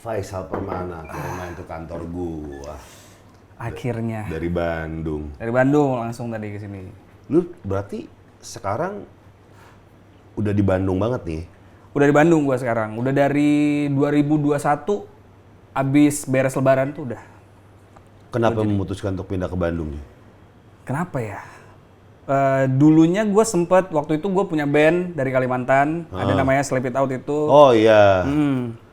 Faisal Permana main ke kantor gua. Akhirnya. Dari Bandung. Dari Bandung langsung tadi ke sini. Lu berarti sekarang udah di Bandung banget nih? Udah di Bandung gua sekarang. Udah dari 2021 abis beres lebaran tuh udah. Kenapa memutuskan untuk pindah ke Bandung nih? Kenapa ya? Dulunya gue sempet, waktu itu gue punya band dari Kalimantan, ada namanya Slap It Out itu. Oh iya,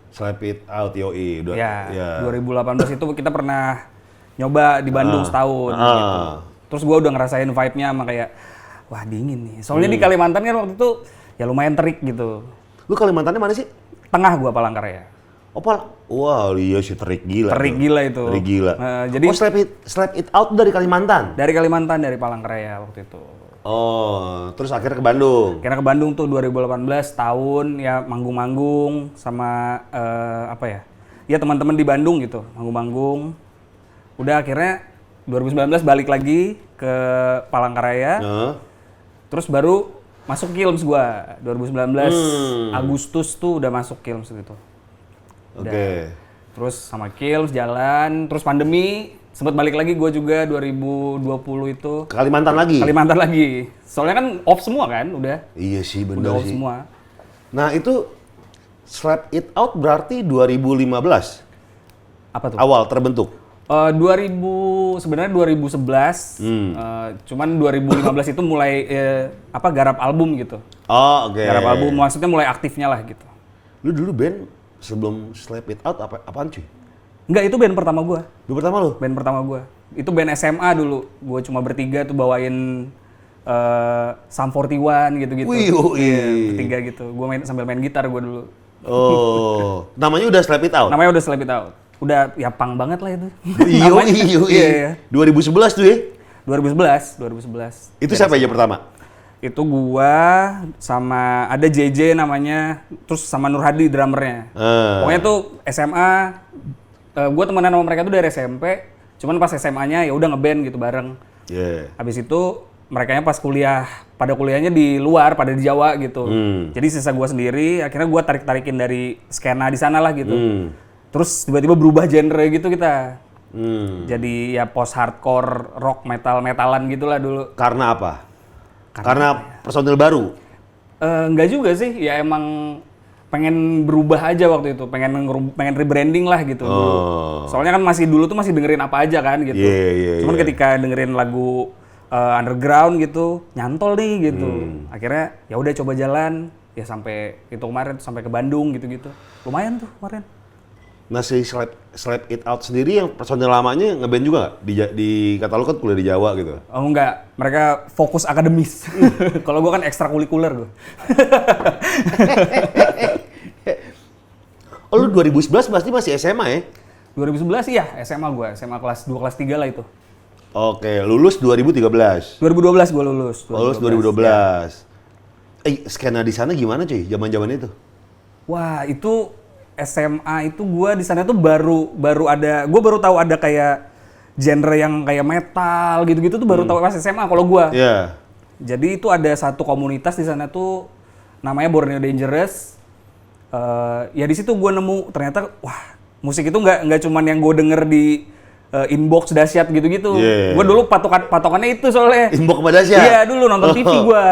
Slap It Out, yoi. Ya, 2018 itu kita pernah nyoba di Bandung setahun gitu. Terus gue udah ngerasain vibe-nya sama kayak, wah dingin nih. Soalnya di Kalimantan kan waktu itu ya lumayan terik gitu. Lu Kalimantannya mana sih? Tengah gue Palangkaraya. Oh wah iya sih terik gila. Terik gila itu. Terik gila. Jadi Slap It Out dari Kalimantan? Dari Kalimantan, dari Palangkaraya waktu itu. Oh, terus akhirnya ke Bandung? Akhirnya ke Bandung tuh 2018 tahun ya manggung-manggung sama apa ya? Ya teman-teman di Bandung gitu, manggung-manggung. Udah akhirnya 2019 balik lagi ke Palangkaraya. Terus baru masuk Kilms gua 2019 Agustus tuh udah masuk Kilms gitu. Oke. Terus sama Kilms jalan, terus pandemi sempat balik lagi gue juga 2020 itu. Kalimantan lagi? Kalimantan lagi. Soalnya kan off semua kan, udah. Iya sih bener udah off sih. semua. Nah itu Slap It Out berarti 2015? Apa tuh? Awal terbentuk? Sebenarnya 2011. Cuman 2015 itu mulai garap album gitu. Oh oke. Garap album, maksudnya mulai aktifnya lah gitu. Lu dulu band sebelum Slap It Out apaan cuy? Enggak, itu band pertama gua. Band pertama lu? Band pertama gua. Itu band SMA dulu. Gua cuma bertiga tuh bawain Sum 41 gitu-gitu. Wih, iya, bertiga gitu. Gua sambil main gitar gua dulu. Oh, namanya udah Slap It Out? Namanya udah Slap It Out. Udah ya punk banget lah itu. Iya. 2011 tuh ya? 2011. Itu siapa aja pertama? Itu gua sama ada JJ namanya, terus sama Nur Hadi drummernya. Pokoknya tuh SMA, gua temenan sama mereka tuh dari SMP, cuman pas SMA-nya ya udah ngeband gitu bareng. Habis itu merekanya pas pada kuliahnya di luar, pada di Jawa gitu. Jadi sisa gua sendiri, akhirnya gua tarik-tarikin dari skena di sana lah gitu. Terus tiba-tiba berubah genre gitu kita. Jadi ya post hardcore, rock, metalan gitulah dulu. Karena apa? Karena personil baru? Enggak juga sih, ya emang pengen berubah aja waktu itu, pengen rebranding lah gitu dulu. Soalnya kan dulu tuh masih dengerin apa aja kan gitu. Cuman ketika dengerin lagu underground gitu, nyantol nih gitu. Akhirnya ya udah coba jalan, ya sampai itu kemarin sampai ke Bandung gitu-gitu. Lumayan tuh kemarin. Nah si Slap It Out sendiri yang personil lamanya ngeband juga nggak? Di kata lu kan kuliah di Jawa gitu. Oh enggak, mereka fokus akademis. Kalau gua kan ekstrakurikuler gua. Oh lu 2011 pasti masih SMA ya? 2011 iya, SMA gua, SMA kelas 2 kelas 3 lah itu. Oke, lulus 2013. 2012 gua lulus. Lulus 2012. Ya. Skena di sana gimana cuy? Zaman-zaman itu? Wah, itu SMA itu gue di sana tuh baru tahu ada kayak genre yang kayak metal gitu-gitu tuh baru tahu pas SMA kalau gue. Iya. Jadi itu ada satu komunitas di sana tuh namanya Borneo Dangerous. Ya di situ gue nemu ternyata wah musik itu nggak cuman yang gue denger di inbox dahsyat gitu-gitu. Gue dulu patokannya itu soalnya. Inbox sama dahsyat? Iya dulu nonton TV gue.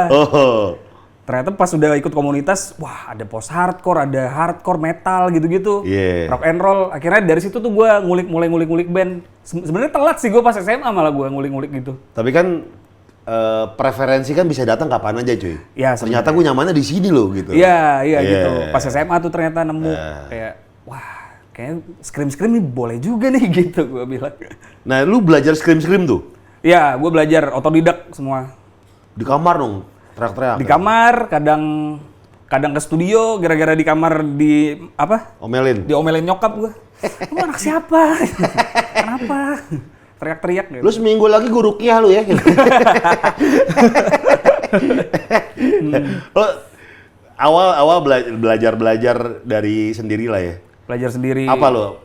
Ternyata pas udah ikut komunitas, wah ada post hardcore, ada hardcore metal gitu-gitu, rock and roll. Akhirnya dari situ tuh gue mulai ngulik band. Sebenarnya telat sih gue pas SMA malah gue ngulik gitu. Tapi kan preferensi kan bisa datang kapan aja cuy. Ya, ternyata gue nyamannya di sini loh gitu. Iya gitu. Pas SMA tuh ternyata nemu kayak wah kayaknya scream nih boleh juga nih gitu gue bilang. Nah lu belajar scream tuh? Iya, gue belajar otodidak semua. Di kamar dong? Teriak-teriak? Di kamar, kadang ke studio, gara-gara di kamar diomelin nyokap gue. Lu anak siapa? Kenapa? Teriak-teriak gitu. Lu seminggu lagi gue ruqyah lu ya? Lo awal belajar dari sendiri lah ya? Belajar sendiri. Apa lo?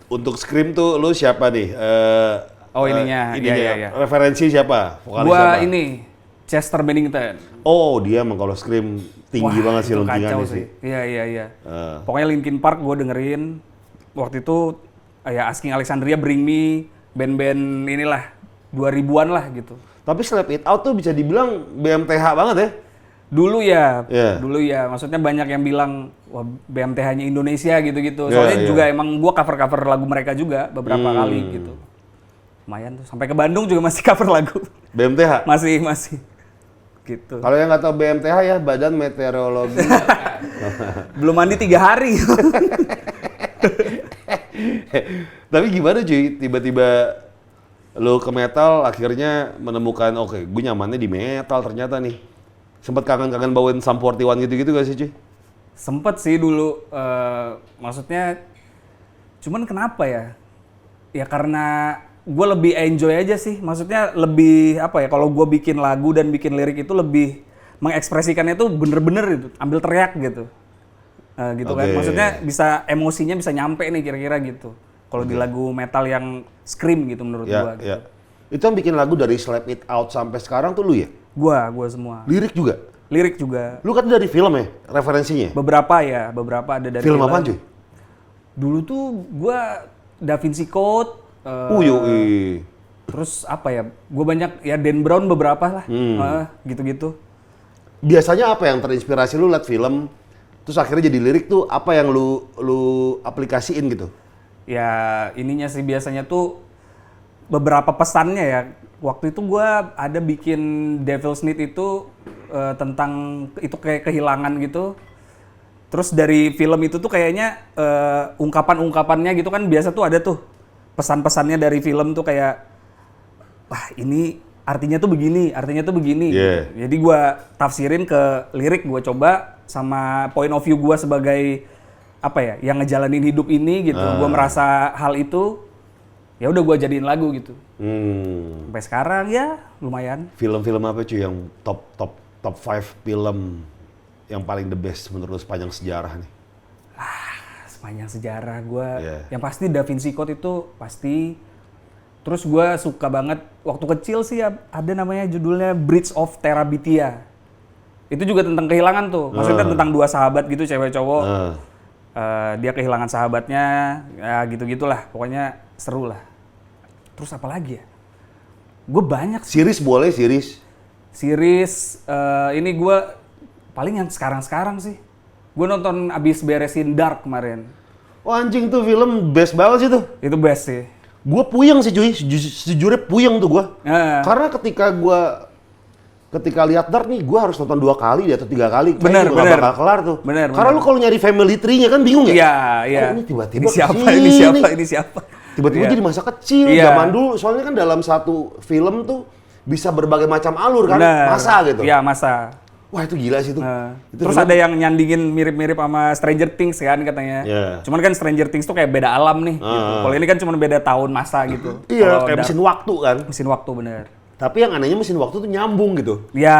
Untuk scream tuh lu siapa nih? Ininya. Iya. Referensi siapa? Vokalis gua siapa? ini Chester Bennington. Oh, dia emang kalau scream tinggi banget sih itu luntingannya kacau sih. Iya. Pokoknya Linkin Park gue dengerin. waktu itu ya Asking Alexandria, Bring Me, band-band inilah 2000-an lah gitu. Tapi Slap It Out tuh bisa dibilang BMTH banget ya? Dulu ya, Iya. dulu ya. Maksudnya banyak yang bilang, wah BMTH-nya Indonesia gitu-gitu. Soalnya juga emang gua cover-cover lagu mereka juga beberapa kali gitu. Lumayan tuh, sampai ke Bandung juga masih cover lagu. BMTH? Masih. Gitu. Kalau yang nggak tahu BMTH ya, Badan Meteorologi. Belum mandi 3 hari. Tapi gimana cuy, tiba-tiba lo ke metal akhirnya menemukan, oke, gue nyamannya di metal ternyata nih. Sempet kangen-kangen bawain Sum 41 gitu-gitu gak sih cuy? Sempet sih dulu, maksudnya cuman kenapa ya? Ya karena gue lebih enjoy aja sih, maksudnya lebih apa ya, kalau gue bikin lagu dan bikin lirik itu lebih mengekspresikannya tuh bener-bener gitu, ambil teriak gitu. Gitu kan, maksudnya bisa emosinya bisa nyampe nih kira-kira gitu. Kalau di lagu metal yang scream gitu menurut gue gitu. Itu yang bikin lagu dari Slap It Out sampai sekarang tuh lu ya? Gua semua. Lirik juga? Lirik juga. Lu kan dari film ya, referensinya? Beberapa ada dari Film apaan cuy? Dulu tuh gua Da Vinci Code. Yoi. Terus apa ya? Gua banyak ya Dan Brown beberapa lah. Gitu-gitu. Biasanya apa yang terinspirasi lu liat film, terus akhirnya jadi lirik tuh apa yang lu aplikasiin gitu? Ya ininya sih biasanya tuh beberapa pesannya ya. Waktu itu gua ada bikin Devil's Need itu tentang itu kayak kehilangan gitu. Terus dari film itu tuh kayaknya ungkapan-ungkapannya gitu kan biasa tuh ada tuh pesan-pesannya dari film tuh kayak wah ini artinya tuh begini gitu. Jadi gua tafsirin ke lirik, gua coba sama point of view gua sebagai apa ya, yang ngejalanin hidup ini gitu. Gua merasa hal itu ya udah gua jadiin lagu gitu. Sampai sekarang ya lumayan. Film-film apa cuy yang top 5 film yang paling the best menurut lu sepanjang sejarah nih? Sepanjang sejarah gue, yang pasti Da Vinci Code itu pasti. Terus gue suka banget, waktu kecil sih ada namanya judulnya Bridge of Terabithia. Itu juga tentang kehilangan tuh, maksudnya tentang dua sahabat gitu, cewek cowok. Dia kehilangan sahabatnya, ya gitu-gitulah, pokoknya seru lah. Terus apa lagi ya? Gue banyak sih. Series boleh, series? Series, ini gue paling yang sekarang-sekarang sih. Gue nonton abis beresin Dark kemarin. Oh anjing tuh film best banget sih tuh. Itu best sih. Gue puyeng sih cuy, sejujurnya puyeng tuh gue. Karena ketika lihat Dark nih, gue harus nonton 2 kali atau 3 kali. Bener. Gak bakal kelar tuh. Karena lu kalau nyari family tree-nya kan bingung ya? Iya. Oh, ini tiba-tiba Ini siapa? Tiba-tiba jadi masa kecil, zaman dulu. Soalnya kan dalam satu film tuh bisa berbagai macam alur kan, masa gitu. Iya, masa. Wah itu gila sih tuh. Terus ada yang nyandingin mirip-mirip sama Stranger Things kan katanya. Cuman kan Stranger Things tuh kayak beda alam nih. Gitu. Kalau ini kan cuma beda tahun masa gitu. Iya, kayak mesin waktu kan. Mesin waktu bener. Tapi yang anehnya mesin waktu tuh nyambung gitu. Iya.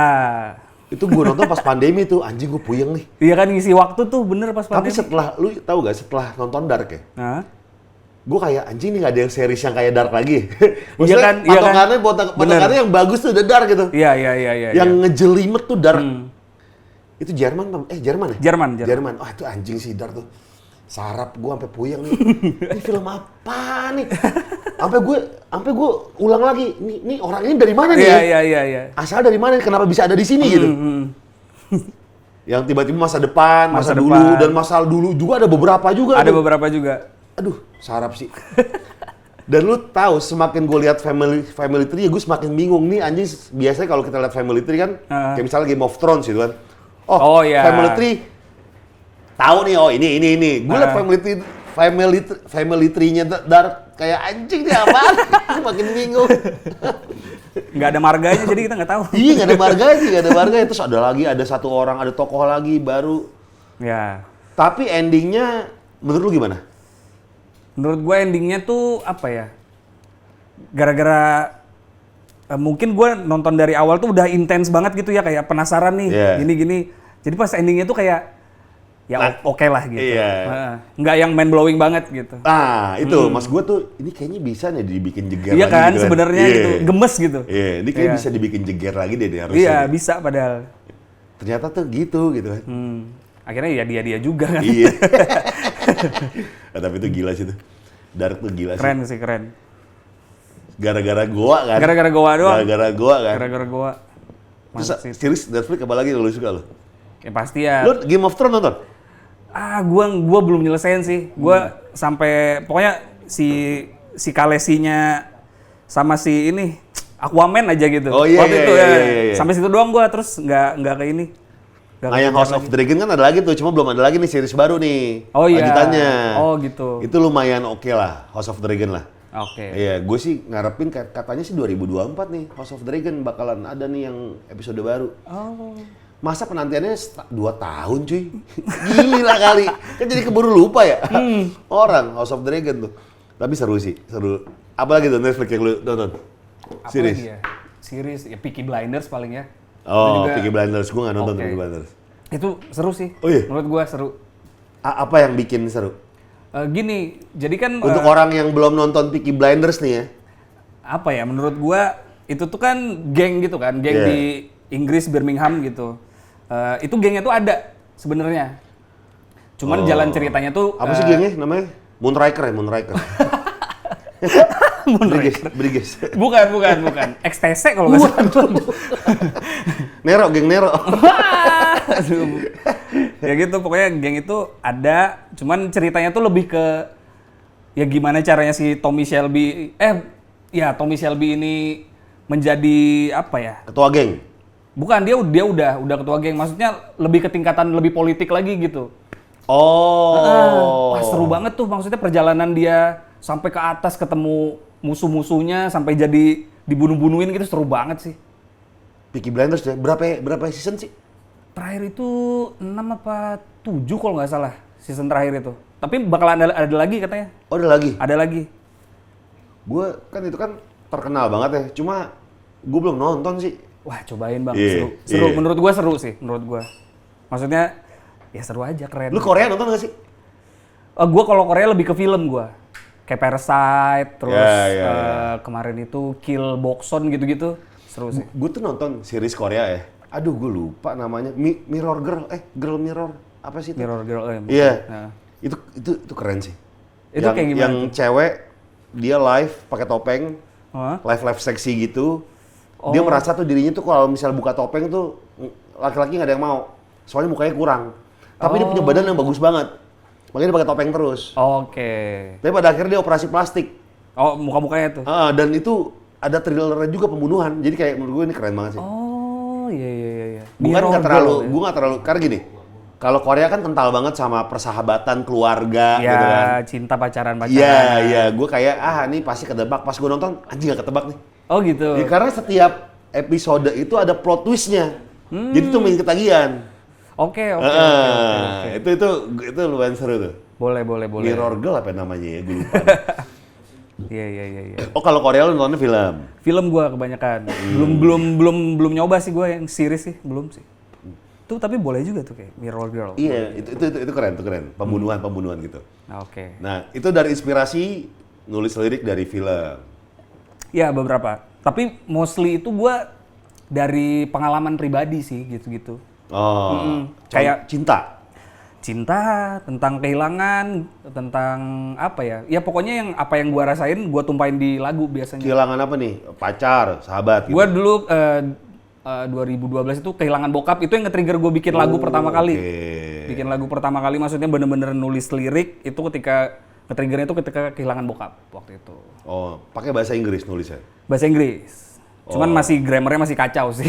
Itu gue nonton pas pandemi tuh, anjing gue puyeng nih. Iya kan ngisi waktu tuh bener pas pandemi. Tapi setelah, lu tahu gak setelah nonton Dark ya? Gue kayak anjing nih gak ada yang series yang kayak Dark lagi. Maksudnya patokannya yang bagus tuh The Dark gitu. Iya. Yang ngejelimet tuh Dark. Itu Jerman ya? Jerman. Oh itu anjing sih Dark tuh. Sarap gue sampai puyeng nih. Ini film apa nih? Sampai gue ulang lagi. Nih orang ini dari mana nih? Iya. Asal dari mana? Kenapa bisa ada di sini gitu? Yang tiba-tiba masa depan, masa dulu, dan masa dulu juga ada beberapa juga. Ada beberapa juga. Aduh, sarap sih. Dan lu tahu semakin gue lihat family tree, gue semakin bingung nih anjing. Biasanya kalau kita lihat family tree kan, kayak misalnya Game of Thrones gitu kan. Oh iya. Family tree, tahu nih. Oh ini. Gue lihat family tree-nya Dark kayak anjing nih apaan? Makin bingung. Nggak ada marganya jadi kita nggak tahu. Iya nggak ada marganya. Terus ada satu orang, ada tokoh lagi baru. Ya. Tapi endingnya menurut lu gimana? Menurut gue endingnya tuh apa ya? Gara-gara mungkin gue nonton dari awal tuh udah intens banget gitu ya, kayak penasaran nih gini. Jadi pas endingnya tuh kayak ya oke lah gitu. Nggak yang mind blowing banget gitu. Itu mas gue tuh ini kayaknya bisa nih dibikin jeger lagi. Iya kan gitu sebenarnya gitu, gemes gitu. Ini kayaknya bisa dibikin jeger lagi deh harusnya. Iya bisa padahal. Ternyata tuh gitu kan. Akhirnya ya dia juga kan. Iya. Nah, tapi itu gila sih tuh. Dark tuh gila sih. Keren sih, keren. Gara-gara Goa kan? Gara-gara Goa doang. Gara-gara Goa kan? Gara-gara Goa. Terus series Netflix apa lagi yang lu suka lu? Ya pasti ya. Lu Game of Thrones nonton? Gua belum nyelesain sih. Gua sampai pokoknya si Khaleesinya sama si ini Aquaman aja gitu. Oh iya, waktu itu iya. Sampai situ doang gua, terus nggak ke ini. Nah, yang House of Dragon kan ada lagi tuh, cuma belum ada lagi nih series baru nih. Oh iya. Lanjutannya. Oh gitu. Itu lumayan oke lah, House of Dragon lah. Oke. Iya, gue sih ngarepin katanya sih 2024 nih House of Dragon bakalan ada nih yang episode baru. Oh. Masa penantiannya 2 tahun cuy? Gila kali. Kan jadi keburu lupa ya. Orang House of Dragon tuh. Tapi seru sih, seru. Apalagi tuh Netflix yang lu nonton? Series. Apalagi ya? Series ya Peaky Blinders paling ya. Oh, Peaky Blinders. Gue nggak nonton Peaky Blinders. Itu seru sih. Oh iya? Menurut gua seru. Apa yang bikin seru? Gini, jadi kan Untuk orang yang belum nonton Peaky Blinders nih ya. apa ya, menurut gua itu tuh kan geng gitu kan, geng di Inggris, Birmingham gitu. Itu gengnya tuh ada sebenarnya. Cuman jalan ceritanya tuh apa sih gengnya namanya? Moonraker ya, Moonraker. Briges. Bukan. XTC kalau nggak salah. Nero, geng Nero. Ya gitu, pokoknya geng itu ada, cuman ceritanya tuh lebih ke ya gimana caranya si Tommy Shelby ini menjadi apa ya? Ketua geng. Bukan, dia udah ketua geng, maksudnya lebih ke tingkatan lebih politik lagi gitu. Oh. Wah, seru banget tuh, maksudnya perjalanan dia sampai ke atas ketemu musuh-musuhnya sampai jadi dibunuh-bunuhin gitu, seru banget sih. Peaky Blinders ya, berapa season sih? Terakhir itu 6 apa 7 kalau nggak salah season terakhir itu. Tapi bakalan ada lagi katanya. Oh, ada lagi? Ada lagi. Gue kan itu kan terkenal banget ya, cuma gue belum nonton sih. Wah, cobain bang, Yeah, seru. yeah. Menurut gua seru sih, menurut gua. Maksudnya ya seru aja, keren. Lu Korea nonton gak sih? Gua kalau Korea lebih ke film gua. Kayak Parasite, terus Ya. kemarin itu Kill Boxon gitu-gitu, seru sih. Gue tuh nonton series Korea ya. Aduh, gue lupa namanya. Mirror Girl, Girl Mirror. Apa sih itu? Mirror Girl. Iya. Nah. Itu keren sih. Itu kayak gimana Yang tuh? cewek dia live pakai topeng, Hah? live seksi gitu. Dia merasa tuh dirinya tuh kalau misal buka topeng tuh laki-laki nggak ada yang mau. Soalnya mukanya kurang. Tapi dia punya badan yang bagus banget. Makanya dia pakai topeng terus. Oke. Tapi pada akhirnya dia operasi plastik. Oh, muka-mukanya tuh. Dan itu ada thrillernya juga pembunuhan. Jadi kayak menurut gue ini keren banget sih. Oh, iya. Bukan Mirror nggak terlalu, Girl, ya? gue nggak terlalu, karena gini, kalau Korea kan kental banget sama persahabatan keluarga Ya, gitu kan. cinta pacaran-pacaran. Iya, gue kayak ini pasti ketebak. Pas gue nonton, anjing gak ketebak nih. Oh gitu. Ya, karena setiap episode itu ada plot twistnya. Jadi tuh main ketagihan. Oke. Itu lumayan seru tuh. Boleh. Mirror Girl apa namanya ya, gue lupa. Iya. Oh, kalau Korea lu nontonnya film? Film gua kebanyakan. Belum nyoba sih gua yang series sih, belum sih. Tuh tapi boleh juga tuh kayak Mirror Girl. Iya, itu keren. Pembunuhan gitu. Oke. Nah, itu dari inspirasi nulis lirik dari film. Ya beberapa. Tapi mostly itu gua dari pengalaman pribadi sih gitu-gitu. Oh, Kayak cinta. tentang kehilangan, tentang apa ya? Ya pokoknya apa yang gua rasain gua tumpahin di lagu biasanya. Kehilangan apa nih? Pacar, sahabat gitu. Gua dulu 2012 itu kehilangan bokap, itu yang nge-trigger gue bikin lagu pertama kali. Bikin lagu pertama kali maksudnya bener-bener nulis lirik itu ketika nge-triggernya itu ketika kehilangan bokap waktu itu. Oh, pakai bahasa Inggris nulisnya. Bahasa Inggris. Cuman masih grammarnya masih kacau sih.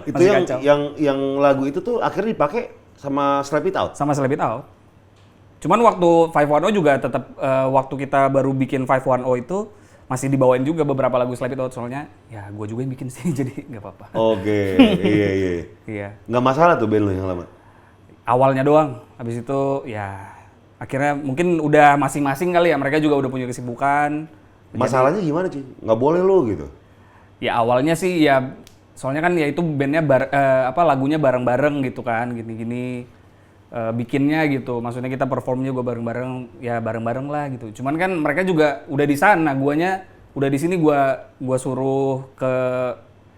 Itu Masih yang kacau. yang lagu itu tuh akhirnya dipakai sama Slap It Out. Sama Slap It Out. Cuman waktu 510 juga tetap waktu kita baru bikin 510 itu masih dibawain juga beberapa lagu Slap It Out soalnya ya gue juga yang bikin sih jadi nggak apa-apa. Oke, iya. Iya. Nggak masalah tuh band lu yang lama. Awalnya doang, habis itu ya akhirnya mungkin udah masing-masing kali ya, mereka juga udah punya kesibukan. Masalahnya gimana sih? Nggak boleh lu gitu. Ya awalnya sih ya soalnya kan ya itu bandnya lagunya bareng-bareng gitu kan, gini-gini bikinnya gitu, maksudnya kita performnya juga bareng-bareng, ya bareng-bareng lah gitu. Cuman kan mereka juga udah di sana, guanya udah di sini, gua suruh ke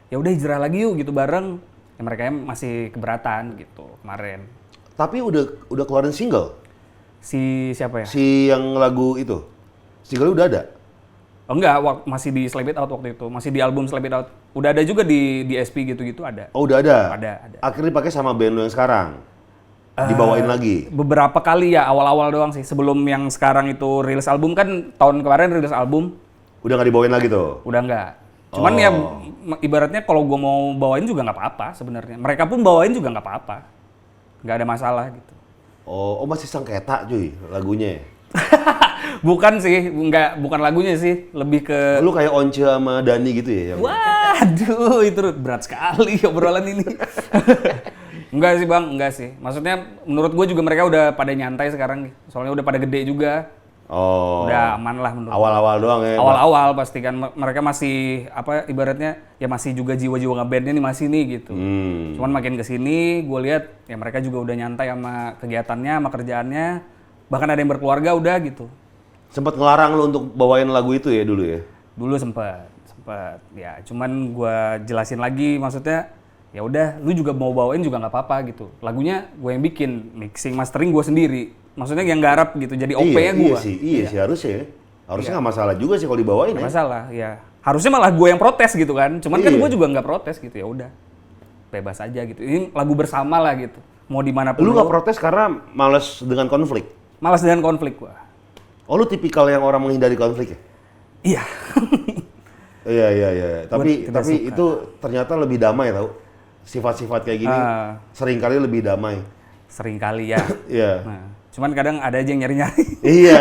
ya udah hijrah lagi yuk gitu bareng. Ya mereka masih keberatan gitu kemarin. Tapi udah keluarin single. Si siapa ya? Si yang lagu itu. Single udah ada? Oh, enggak, masih di Slap It Out waktu itu. Masih di album Slap It Out. Udah ada juga di SP gitu-gitu ada. Oh, udah ada? Ada. Akhirnya dipakai sama band lo yang sekarang? Dibawain lagi? Beberapa kali ya, awal-awal doang sih. Sebelum yang sekarang itu rilis album kan, tahun kemarin rilis album. Udah nggak dibawain lagi tuh? Udah nggak. Cuman ya ibaratnya kalau gue mau bawain juga nggak apa-apa sebenarnya. Mereka pun bawain juga nggak apa-apa. Nggak ada masalah gitu. Oh masih sengketa cuy lagunya ya? Bukan sih, bukan lagunya sih, lebih ke... Lu kayak Once sama Dani gitu ya? Waduh, itu berat sekali obrolan ini. Enggak sih bang, enggak sih. Maksudnya menurut gue juga mereka udah pada nyantai sekarang. Soalnya udah pada gede juga. Oh. Udah aman lah menurut awal-awal doang ya? Awal-awal pasti kan. Mereka masih, apa ibaratnya, ya masih juga jiwa-jiwa ngebandnya nih masih nih gitu. Cuman makin kesini, gue lihat ya mereka juga udah nyantai sama kegiatannya, sama kerjaannya. Bahkan ada yang berkeluarga udah gitu. Sempet ngelarang lu untuk bawain lagu itu ya dulu ya? Dulu sempet. Ya cuman gue jelasin lagi, maksudnya ya udah, lu juga mau bawain juga nggak apa-apa gitu. Lagunya gue yang bikin, mixing, mastering gue sendiri. Maksudnya yang garap gitu, jadi OP-nya gue. Iya sih harusnya ya. Harusnya nggak masalah juga sih kalau dibawain ya. Masalah, ya. Harusnya malah gue yang protes gitu kan. Cuman kan gue juga nggak protes gitu, ya udah. Bebas aja gitu. Ini lagu bersama lah gitu. Mau dimanapun. Lu nggak protes karena males dengan konflik? Malas dengan konflik gue. Oh lu tipikal yang orang menghindari konflik ya? Iya. Iya. Tapi itu ternyata lebih damai tau. Sifat-sifat kayak gini seringkali lebih damai. Seringkali ya. Iya. Nah, cuman kadang ada aja yang nyari-nyari. Iya.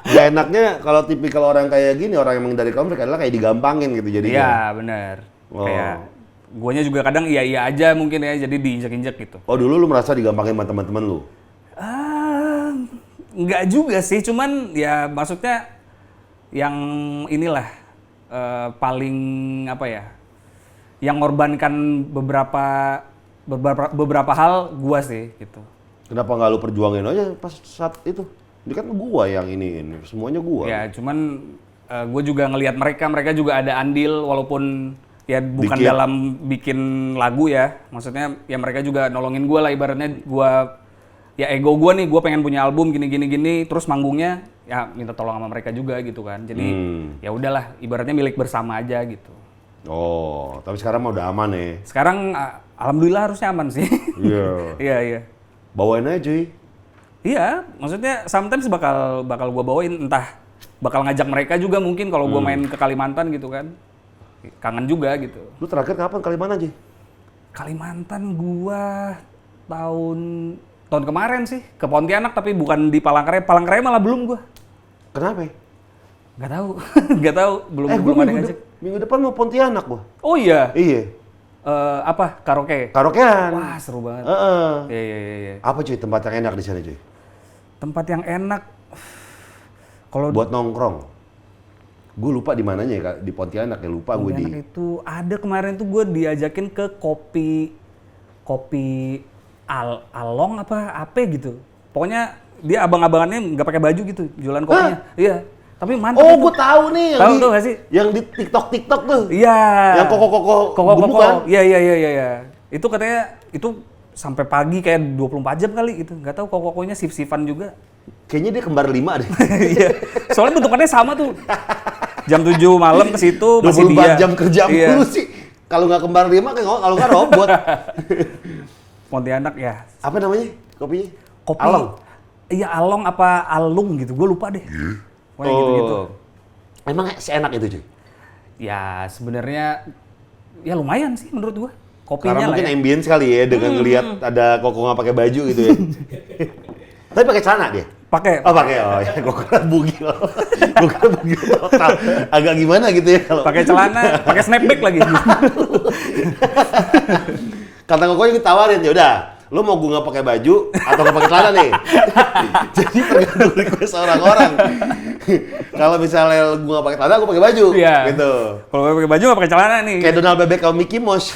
Gak enaknya kalau tipikal orang kayak gini, orang yang menghindari konflik adalah kayak digampangin gitu jadinya. Iya, benar. Kayak guanya juga kadang iya aja mungkin ya, jadi diinjek-injek gitu. Oh dulu lu merasa digampangin sama teman-teman lu? Enggak juga sih, cuman ya maksudnya yang inilah paling apa ya, yang ngorbankan beberapa hal gua sih gitu. Kenapa nggak lu perjuangin aja pas saat itu? Ini kan gua yang ini semuanya gua. Ya cuman gua juga ngelihat mereka juga ada andil walaupun ya bukan dalam bikin lagu ya. Maksudnya ya mereka juga nolongin gua lah, ibaratnya gua ya ego gue nih, gue pengen punya album gini, terus manggungnya ya minta tolong sama mereka juga gitu kan. Jadi ya udahlah, ibaratnya milik bersama aja gitu. Oh, tapi sekarang mah udah aman ya? Sekarang alhamdulillah harusnya aman sih. Iya. Iya. Bawain aja cuy. Iya, maksudnya sometimes bakal gue bawain, entah bakal ngajak mereka juga mungkin kalau gue main ke Kalimantan gitu kan. Kangen juga gitu. Lu terakhir kapan Kalimantan cuy? Kalimantan gua tahun kemarin sih, ke Pontianak tapi bukan di Palangkaraya. Palangkaraya malah belum gua. Kenapa? Nggak tahu, nggak tahu. Belum ada yang ngajak. Minggu depan mau Pontianak gua. Oh iya? Iya. Apa? Karaoke? Karaokean. Wah seru banget. Iya. Apa cuy tempat yang enak di sana cuy? Tempat yang enak? Kalau buat nongkrong. Gue lupa di mananya ya, di Pontianak ya, lupa gue di. Pontianak itu ada kemarin tuh gue diajakin ke kopi Along apa gitu. Pokoknya dia abang-abangannya nggak pakai baju gitu, jualan kopinya. Iya. Tapi mantap. Oh, gue tahu nih yang tahu tuh gak sih? Yang di TikTok tuh. Iya. Yang koko gemuk kan? Iya. Itu katanya itu sampai pagi kayak 24 jam kali gitu. Nggak tahu kokonya sif-sifan juga. Kayaknya dia kembar 5 deh. Iya. Soalnya bentukannya sama tuh. Jam 7 malam ke situ masih 24 dia. jam kerja mulu sih. Kalau nggak kembar 5 kan kalau nggak robot. Pontianak ya. Apa namanya kopinya? Kopi Along. Iya Along apa Alung gitu, gue lupa deh. Pokoknya gitu-gitu. Emang seenak itu cuy? Ya sebenarnya ya lumayan sih menurut gue. Kopinya karena mungkin lah ya. ambience kali ya dengan ngelihat ada koko nggak pakai baju gitu ya. Tapi pakai celana dia? Pakai. Oh pakai, oh ya gue kira bugil. Gue kira bugil total. Agak gimana gitu ya kalau. Pakai celana, pakai snapback lagi. Kata kokonya ditawarin, ya udah, lu mau gue nggak pakai baju atau nggak pakai celana nih? Jadi tergantung request orang-orang. Kalau misalnya gue nggak pakai celana, gue pakai baju, gitu. Kalau gue pakai baju nggak pakai celana nih. Kayak Donald Bebek sama Mickey Mouse.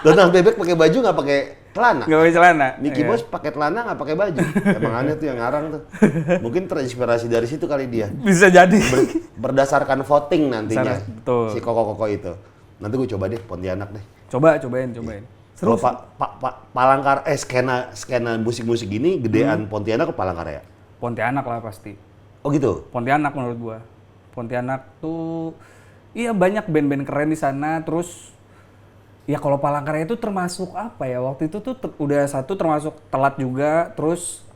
Donald Bebek pakai baju nggak pakai celana. Nggak pakai celana. Mickey Mouse pakai celana nggak pakai baju. Emang aneh tuh yang ngarang tuh. Mungkin terinspirasi dari situ kali dia. Bisa jadi. Berdasarkan voting nantinya. Betul. Si koko-koko itu. Nanti gue coba deh Pontianak deh. Cobain. Kalau Palangkaraya, skena musik-musik gini gedean Pontianak ke Palangkaraya. Pontianak lah pasti. Oh gitu? Pontianak menurut gua. Pontianak tuh iya banyak band-band keren di sana. Terus ya kalau Palangkaraya itu termasuk apa ya? Waktu itu tuh udah satu termasuk telat juga. Terus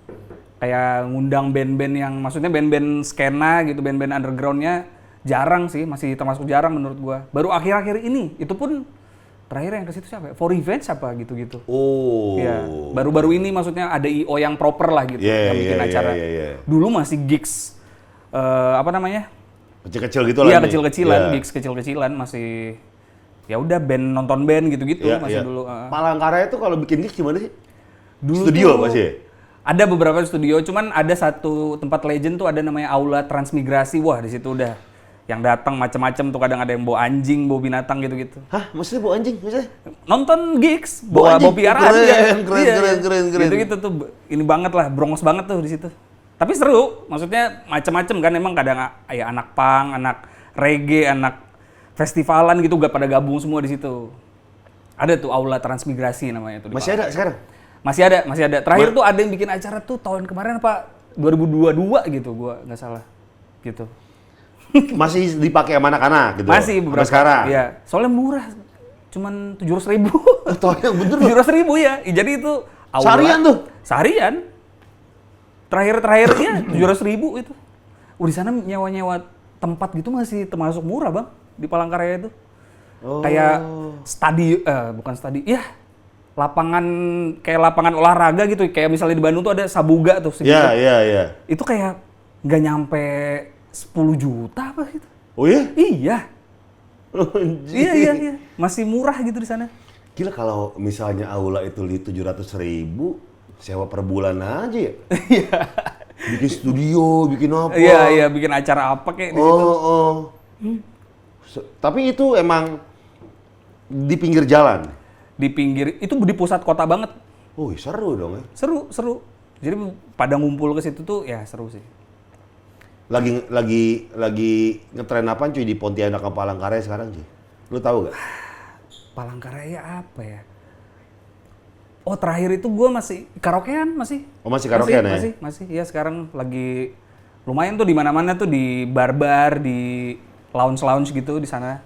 kayak ngundang band-band yang maksudnya band-band skena gitu, band-band undergroundnya jarang sih, masih termasuk jarang menurut gua. Baru akhir-akhir ini, itu pun terakhir yang ke situ siapa ya? For Revenge apa gitu-gitu. Oh. Ya, baru-baru ini maksudnya ada IO yang proper lah gitu, yang bikin acara. Dulu masih gigs, apa namanya? Kecil-kecil gitu lah. Iya, kecil-kecilan, gigs kecil-kecilan masih. Ya udah band nonton band gitu-gitu masih dulu. Palangkaraya itu kalau bikin gigs gimana sih? Dulu studio tuh, masih? Ada beberapa studio, cuman ada satu tempat legend tuh ada namanya Aula Transmigrasi. Wah, di situ udah yang datang macam-macam tuh, kadang ada yang bawa anjing, bawa binatang gitu-gitu. Hah? Maksudnya bawa anjing? Maksudnya? Nonton gigs, bawa piaraan dia. Keren. Gitu-gitu tuh, ini banget lah, brongos banget tuh di situ. Tapi seru, maksudnya macam-macam kan, emang kadang ya anak punk, anak reggae, anak festivalan gitu, gak pada gabung semua di situ. Ada tuh Aula Transmigrasi namanya tuh. Masih ada sekarang? Masih ada. Terakhir tuh ada yang bikin acara tuh tahun kemarin apa 2022 gitu, gua nggak salah. Gitu. Masih dipakai sama anak-anak gitu? Masih beberapa. Sampai sekarang? Iya, soalnya murah. Cuman 700.000. Tahu yang bener 700.000 ya. Jadi itu Aula. Seharian tuh? Seharian. Terakhir-terakhirnya 700.000 itu. Di sana nyewa-nyewa tempat gitu masih termasuk murah, Bang, di Palangkaraya itu. Oh. Kayak bukan stadion. Iya. Kayak lapangan olahraga gitu. Kayak misalnya di Bandung tuh ada Sabuga tuh segitu. Iya. Itu kayak nggak nyampe 10 juta apa gitu. Oh iya? Iya. Iya. Masih murah gitu di sana. Gila kalau misalnya aula itu di 700.000, sewa per bulan aja ya? Iya. Bikin studio, bikin apa? Iya, bikin acara apa kayak di situ. Tapi itu emang di pinggir jalan? Di pinggir, itu di pusat kota banget. Oh, seru dong ya? Seru. Jadi pada ngumpul ke situ tuh ya seru sih. Lagi ngetren apaan cuy di Pontianak sama Palangkaraya sekarang cuy? Lu tahu gak? Palangkaraya apa ya? Oh, terakhir itu gue masih karaokean masih. Oh, masih karaokean ya? Masih. Ya sekarang lagi lumayan tuh di mana-mana tuh, di bar-bar, di lounge gitu di sana.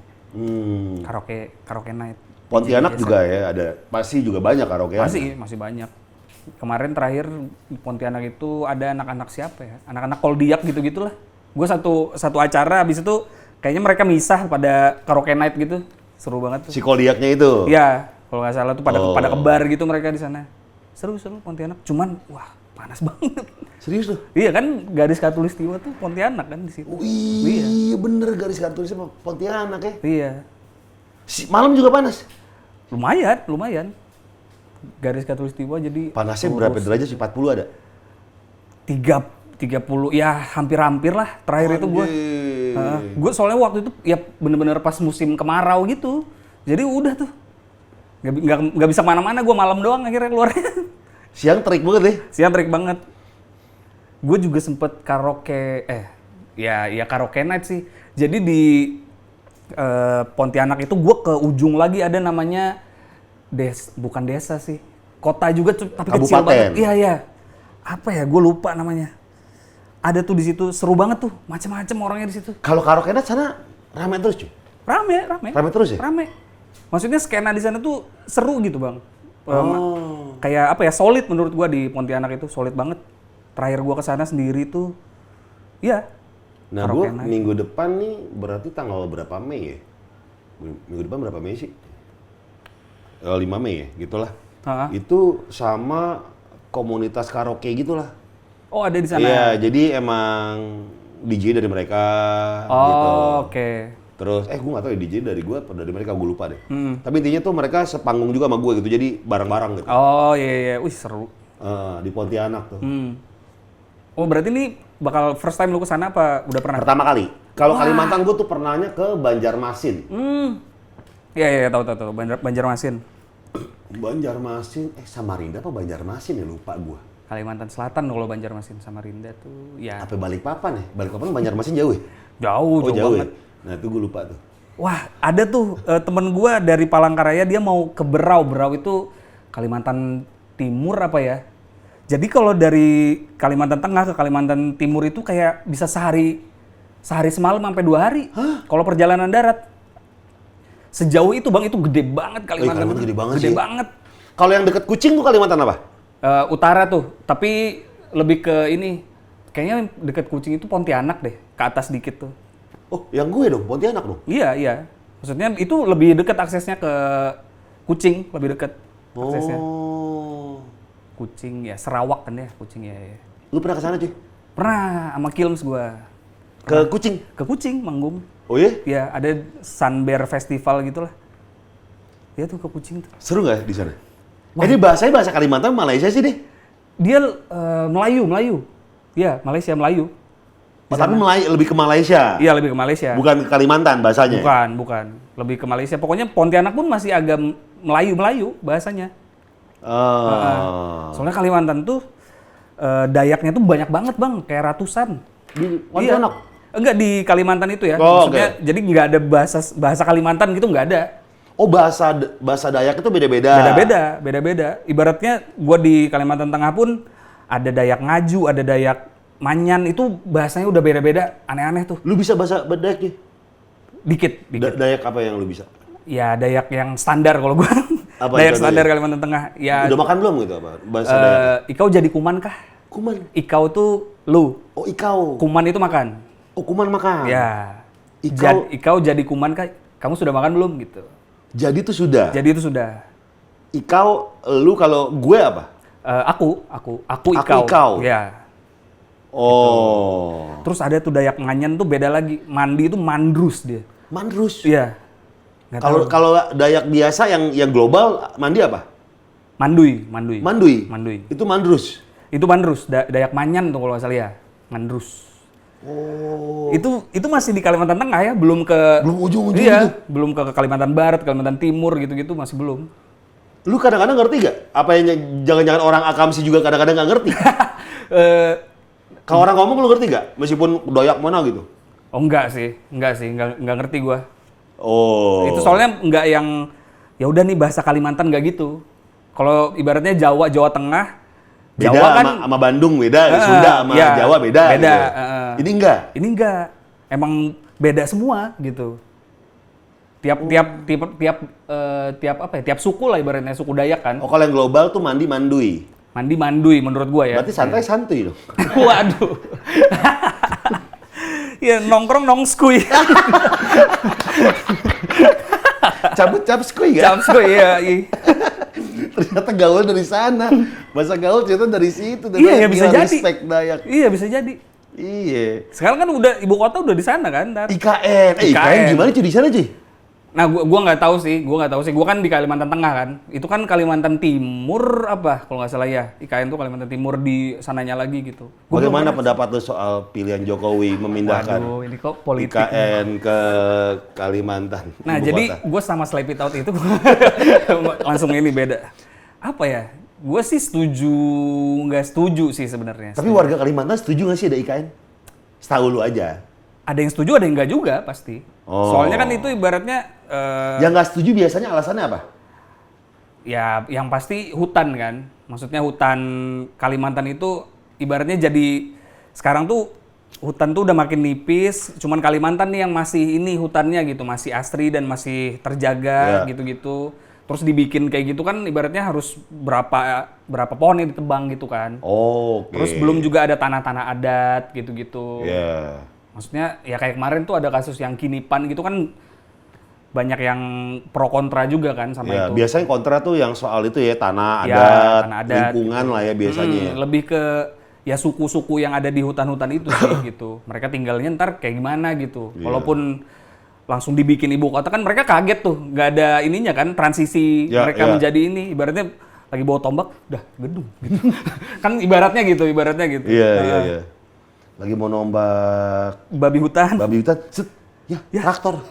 Karaoke night. Pontianak juga ya ada. Masih juga banyak karaokean. Masih banyak. Kemarin terakhir di Pontianak itu ada anak-anak siapa ya? Anak-anak Koldiak gitu-gitulah. Gue satu acara, habis itu kayaknya mereka misah pada karaoke night gitu. Seru banget tuh. Si Koldiaknya itu? Iya, kalau nggak salah tuh pada kebar gitu mereka di sana. Seru Pontianak. Cuman wah, panas banget. Serius tuh? Iya kan, garis Khatulistiwa tuh Pontianak kan di situ. Oh, iya bener, garis Khatulistiwa Pontianak ya? Iya. Malam juga panas? Lumayan. Garis Khatulistiwa jadi panasnya berapa derajat sih? 40 ada? 30 ya hampir-hampir lah terakhir itu gue. Gue soalnya waktu itu ya bener-bener pas musim kemarau gitu. Jadi udah tuh. Nggak bisa kemana-mana, gue malam doang akhirnya keluarnya. Siang terik banget deh? Siang terik banget. Gue juga sempet karaoke, ya karaoke night sih. Jadi di Pontianak itu gue ke ujung lagi ada namanya bukan desa sih, kota juga tapi kecil banget. Iya. Apa ya? Gue lupa namanya. Ada tuh di situ, seru banget tuh, macam-macam orangnya di situ. Kalau karaoke night sana rame terus cuy? Rame terus ya? Rame. Maksudnya skena di sana tuh seru gitu bang. Kayak apa ya? Solid menurut gue di Pontianak itu, solid banget. Terakhir gue kesana sendiri tuh, ya. Nah gue minggu depan nih berarti tanggal berapa Mei ya? Minggu depan berapa Mei sih? 5 Mei ya, gitulah. Itu sama komunitas karaoke gitulah. Oh, ada di sana? Iya, jadi emang DJ dari mereka gitu. Oke. Terus, gue nggak tahu ya DJ dari gue atau dari mereka, gue lupa deh. Tapi intinya tuh mereka sepanggung juga sama gue gitu, jadi bareng-bareng gitu. Oh iya, wih seru. Di Pontianak tuh. Oh berarti ini bakal first time lu kesana apa udah pernah? Pertama kali. Kalau Kalimantan gue tuh pernahnya ke Banjarmasin. Iya, tahu. Banjarmasin. Banjarmasin, Samarinda apa Banjarmasin ya, lupa gue. Kalimantan Selatan kalau Banjarmasin, Samarinda tuh ya. Apa Balikpapan ya? Balikpapan Banjarmasin jauh ya? Jauh banget. Ya? Nah itu gue lupa tuh. Wah, ada tuh temen gue dari Palangkaraya, dia mau ke Berau. Berau itu Kalimantan Timur apa ya? Jadi kalau dari Kalimantan Tengah ke Kalimantan Timur itu kayak bisa sehari semalam sampai 2 hari. Kalau perjalanan darat. Sejauh itu Bang, itu gede banget Kalimantan. Kalimantan gede banget gede sih. banget. Kalau yang deket Kucing tuh Kalimantan apa? Utara tuh, tapi lebih ke ini. Kayaknya deket Kucing itu Pontianak deh, ke atas dikit tuh. Oh, yang gue dong, Pontianak dong. Iya. Maksudnya itu lebih dekat aksesnya ke Kucing, lebih dekat aksesnya. Kucing ya, Sarawak kan ya, Kucing ya. Lu pernah ke sana, cuy? Pernah sama Kilms gua. Ke Kucing? Ke Kucing, Manggung. Oh iya? Ya, ada Sunbear Festival gitu lah. Dia tuh ke Kucing tuh. Seru nggak di sana? Ini bahasanya bahasa Kalimantan Malaysia sih deh. Dia Melayu. Iya, Malaysia Melayu. Oh, tapi lebih ke Malaysia? Iya, lebih ke Malaysia. Bukan ke Kalimantan bahasanya? Bukan. Lebih ke Malaysia. Pokoknya Pontianak pun masih agak Melayu bahasanya. Soalnya Kalimantan tuh Dayaknya tuh banyak banget Bang, kayak ratusan. Di Pontianak? Iya. Enggak di Kalimantan itu ya. Oh, maksudnya jadi nggak ada bahasa Kalimantan gitu nggak ada. Oh, bahasa Dayak itu beda-beda? Beda-beda. Ibaratnya gua di Kalimantan Tengah pun ada Dayak Ngaju, ada Dayak Manyan, itu bahasanya udah beda-beda, aneh-aneh tuh. Lu bisa bahasa Dayak nih? Dikit. Dayak apa yang lu bisa? Ya Dayak yang standar kalau gua. Apa Dayak standar Kalimantan Tengah. Ya. Udah makan belum gitu apa? Bahasa Dayak? Ikau jadi kuman kah? Kuman? Ikau tuh lu. Oh, ikau. Kuman itu makan. Oh, kuman makan? Ya. Ikau jadi kuman kah? Kamu sudah makan belum gitu? Jadi itu sudah? Jadi itu sudah. Ikau, lu kalau gue apa? Aku ikau. Ikau? Ya. Oh. Gitu. Terus ada tuh Dayak Nganyan tuh beda lagi. Mandi itu mandrus dia. Mandrus? Iya. Kalau Dayak biasa yang global, mandi apa? Mandui. Itu mandrus? Itu mandrus. Dayak Manyan tuh kalau nggak salah ya. Mandrus. Oh. Itu masih di Kalimantan Tengah ya, belum ke ujung-ujung iya, gitu. Belum ke Kalimantan Barat, Kalimantan Timur gitu-gitu masih belum. Lu kadang-kadang ngerti gak? Apa yang jangan-jangan orang Akamsi juga kadang-kadang nggak ngerti? Kalau orang ngomong lu ngerti gak? Meskipun Dayak mana gitu? Oh enggak sih, enggak ngerti gua. Oh. Itu soalnya enggak yang ya udah nih bahasa Kalimantan enggak gitu. Kalau ibaratnya Jawa Tengah, beda Jawa kan sama Bandung beda, Sunda sama ya, Jawa beda. Beda. Gitu. Ini enggak. Emang beda semua gitu. Tiap suku lah ibaratnya, suku Dayak kan. Oh, kalau yang global tuh mandui. Mandui menurut gua ya. Berarti santai dong. Waduh. Ya nongkrong nongskuy. Cabut-cabskuy kan? Cabskuy ya. Ternyata gaul dari sana. Bahasa gaul ternyata dari situ. Iya, bisa jadi. Respect Dayak. Iya, bisa jadi. Iya. Sekarang kan udah ibu kota udah di sana kan? IKN. IKN gimana cuy di sana cuy? Nah, gua nggak tahu sih. Gua kan di Kalimantan Tengah kan. Itu kan Kalimantan Timur apa kalau nggak salah ya. IKN tuh Kalimantan Timur di sananya lagi gitu. Bagaimana pendapat lu soal pilihan Jokowi memindahkan ini kok politik IKN ke Kalimantan? Nah, jadi gue sama Slap It Out itu langsung ini beda. Apa ya? Gue sih nggak setuju sih sebenarnya. Tapi warga Kalimantan setuju nggak sih ada IKN? Setahu lu aja. Ada yang setuju, ada yang nggak juga pasti. Oh. Soalnya kan itu ibaratnya yang nggak setuju biasanya alasannya apa? Ya, yang pasti hutan kan. Maksudnya hutan Kalimantan itu ibaratnya jadi sekarang tuh hutan tuh udah makin nipis. Cuman Kalimantan nih yang masih ini hutannya gitu, masih asri dan masih terjaga gitu-gitu. Terus dibikin kayak gitu kan ibaratnya harus berapa pohon yang ditebang gitu kan. Oh, okay. Terus belum juga ada tanah-tanah adat gitu-gitu. Yeah. Maksudnya ya kayak kemarin tuh ada kasus yang Kinipan gitu kan banyak yang pro kontra juga kan sama itu. Biasanya kontra tuh yang soal itu ya tanah adat, lingkungan gitu lah ya biasanya. Lebih ke ya suku-suku yang ada di hutan-hutan itu sih gitu. Mereka tinggalnya ntar kayak gimana gitu. Walaupun langsung dibikin ibu kota kan mereka kaget tuh, nggak ada ininya kan transisi mereka menjadi ini. Ibaratnya lagi bawa tombak, udah gedung gitu. Kan ibaratnya gitu. Iya. Lagi mau nombak babi hutan, set, ya. Traktor.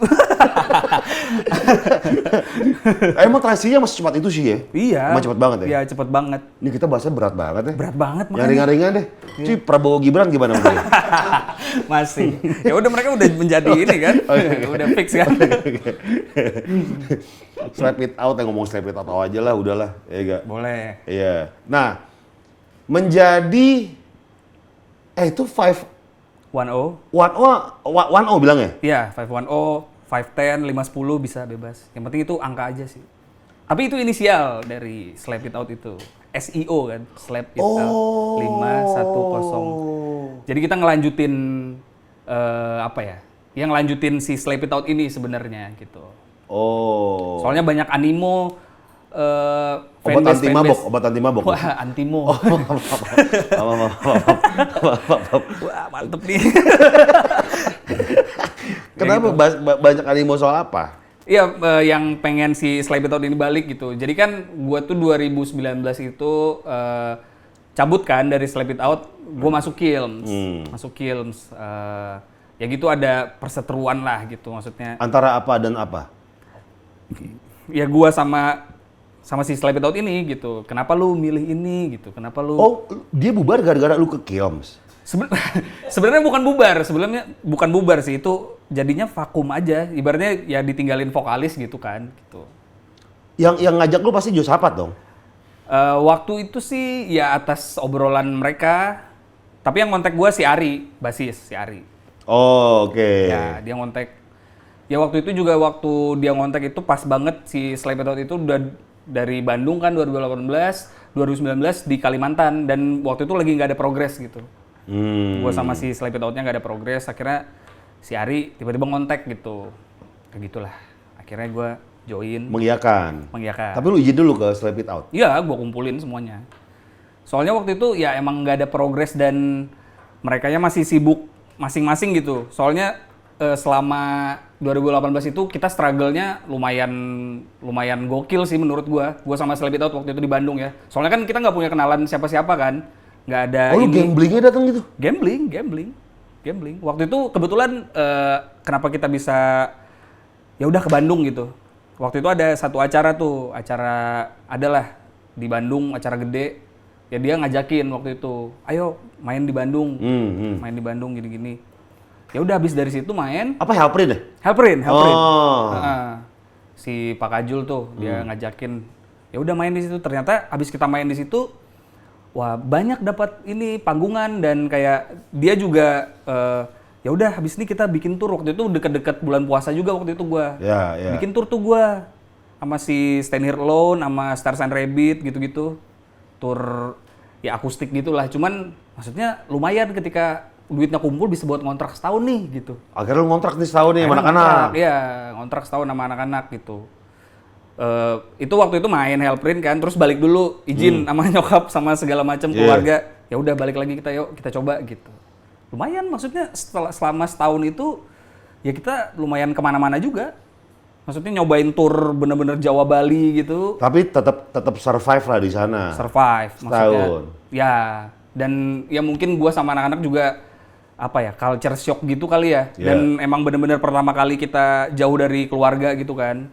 Emang transisinya masih cepat itu sih ya? Iya. Emang cepat banget ya? Iya, cepat banget. Ini kita bahasnya berat banget ya? Berat banget makanya. Yang ringan-ringan deh. Cuy, Prabowo Gibran gimana menurut? Masih. Ya udah mereka udah menjadi ini kan. Udah fix kan. Slap it out, yang ngomong slap it out aja lah, udahlah. Ya gak? Boleh. Iya. Nah, menjadi itu 510 bilangnya? Iya, 510, 510, 510 bisa bebas. Yang penting itu angka aja sih. Tapi itu inisial dari Slap It Out itu. SEO kan, Slap It Out 510. Jadi kita ngelanjutin yang lanjutin si Slap It Out ini sebenarnya gitu. Soalnya banyak animo obat anti mabok. Wah, antimo. Wah, mantep nih. Kenapa banyak animo soal apa? Iya, yang pengen si Slap It Out ini balik gitu. Jadi kan gua tuh 2019 itu cabut kan dari Slap It Out, gua masuk Kilms. Ya gitu ada perseteruan lah gitu maksudnya. Antara apa dan apa? Ya gua sama si Slap It Out ini gitu. Kenapa lu milih ini gitu? Kenapa lu dia bubar gara-gara lu ke Kilms? Sebenarnya bukan bubar sih, itu jadinya vakum aja. Ibaratnya ya ditinggalin vokalis gitu kan gitu. Yang ngajak lu pasti Josapat dong? Waktu itu sih ya atas obrolan mereka. Tapi yang kontak gua si Ari, basis si Ari. Oke. Ya, dia ngontek. Ya waktu itu juga waktu dia ngontek itu pas banget si Slap It Out itu udah dari Bandung kan 2018, 2019 di Kalimantan dan waktu itu lagi nggak ada progres gitu. Gue sama si Slap It Out-nya nggak ada progres, akhirnya si Ari tiba-tiba ngontek gitu. Kayak gitulah. Akhirnya gue join. Mengiyakan. Mengiyakan. Tapi lu izin dulu ke Slap It Out? Iya, gue kumpulin semuanya. Soalnya waktu itu ya emang nggak ada progres dan merekanya masih sibuk masing-masing gitu. Soalnya selama 2018 itu kita struggle-nya lumayan gokil sih menurut gua. Gua sama Slap It Out waktu itu di Bandung ya. Soalnya kan kita nggak punya kenalan siapa-siapa kan. Nggak ada lu gamblingnya datang gitu? Gambling. Waktu itu kebetulan kenapa kita bisa ya udah ke Bandung gitu. Waktu itu ada satu acara adalah di Bandung, acara gede. Ya dia ngajakin waktu itu, ayo main di Bandung, main di Bandung gini-gini. Ya udah habis dari situ main. Apa Helprin ya? Helprin. Si Pak Kajul tuh dia ngajakin. Ya udah main di situ. Ternyata habis kita main di situ, wah banyak dapat ini panggungan dan kayak dia juga ya udah habis ini kita bikin tour. Waktu itu deket-deket bulan puasa juga waktu itu gua. Ya. Bikin tour tuh gua sama si Stand Here Alone, sama Stars and Rabbit gitu-gitu. Tour ya akustik gitulah. Cuman maksudnya lumayan ketika duitnya kumpul bisa buat ngontrak setahun nih gitu. Akhirnya lu ngontrak nih setahun nih sama anak-anak? Iya, ngontrak setahun sama anak-anak gitu. Itu waktu itu main Helprin kan, terus balik dulu izin sama nyokap sama segala macam keluarga. Ya udah balik lagi kita coba gitu. Lumayan maksudnya selama setahun itu ya kita lumayan kemana-mana juga. Maksudnya nyobain tour bener-bener Jawa Bali gitu. Tapi tetap survive lah di sana. Survive maksudnya. Setahun. Ya, dan ya mungkin gua sama anak-anak juga culture shock gitu kali ya. Dan emang bener-bener pertama kali kita jauh dari keluarga gitu kan.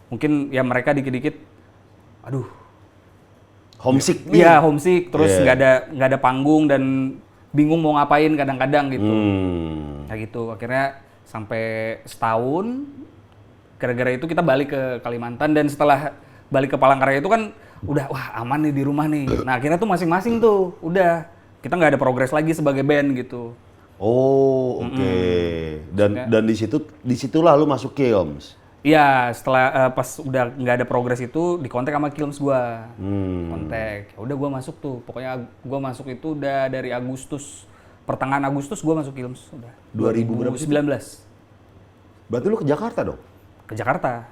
Mungkin ya mereka dikit-dikit aduh. Homesick nih. Iya, homesick, terus nggak ada panggung dan bingung mau ngapain kadang-kadang gitu. Kayak gitu. Akhirnya sampai setahun gara-gara itu kita balik ke Kalimantan dan setelah balik ke Palangkaraya itu kan udah wah aman nih di rumah nih. Nah akhirnya tuh masing-masing tuh udah kita nggak ada progres lagi sebagai band gitu. Oh oke. Dan disitulah lu masuk Kilms. Iya setelah pas udah nggak ada progres itu dikontak sama Kilms gua. Kontak. Ya udah gua masuk tuh. Pokoknya gua masuk itu udah dari pertengahan Agustus gua masuk Kilms udah. 2019. Berarti lu ke Jakarta dong? Ke Jakarta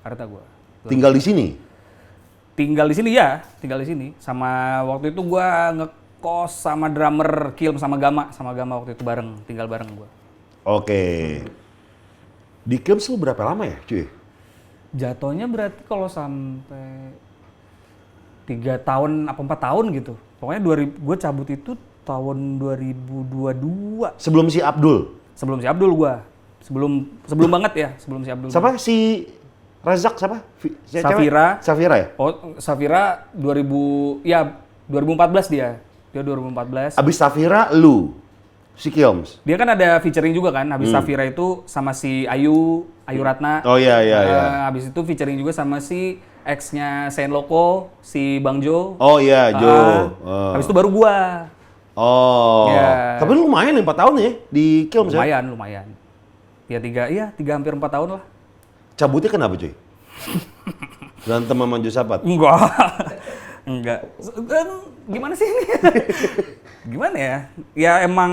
gue. Tinggal di sini? Tinggal di sini. Sama waktu itu gue ngekos sama drummer Kilms sama Gama waktu itu tinggal bareng gue. Oke. Di Kilms lu berapa lama ya, cuy? Jatuhnya berarti kalau sampai 3 tahun apa 4 tahun gitu. Pokoknya gue cabut itu tahun 2022. Sebelum si Abdul gue. Sebelum banget ya, sebelum si Abdul. Siapa? Si Razak siapa? Safira ya? Oh, Safira 2014 dia. Dia 2014. Abis Safira lu si Kilms. Dia kan ada featuring juga kan. Abis Safira itu sama si Ayu Ratna. Oh iya. Abis itu featuring juga sama si ex-nya Saint Loco, si Bang Jo. Oh iya, Jo. Habis itu baru gua. Oh. Ya. Tapi lu lumayan 4 tahun ya di Kilms ya? Lumayan. Ya 3 hampir 4 tahun lah. Cabutnya kenapa cuy? Berantem sama Josapat? Enggak. Gimana sih ini? Gimana ya? Ya emang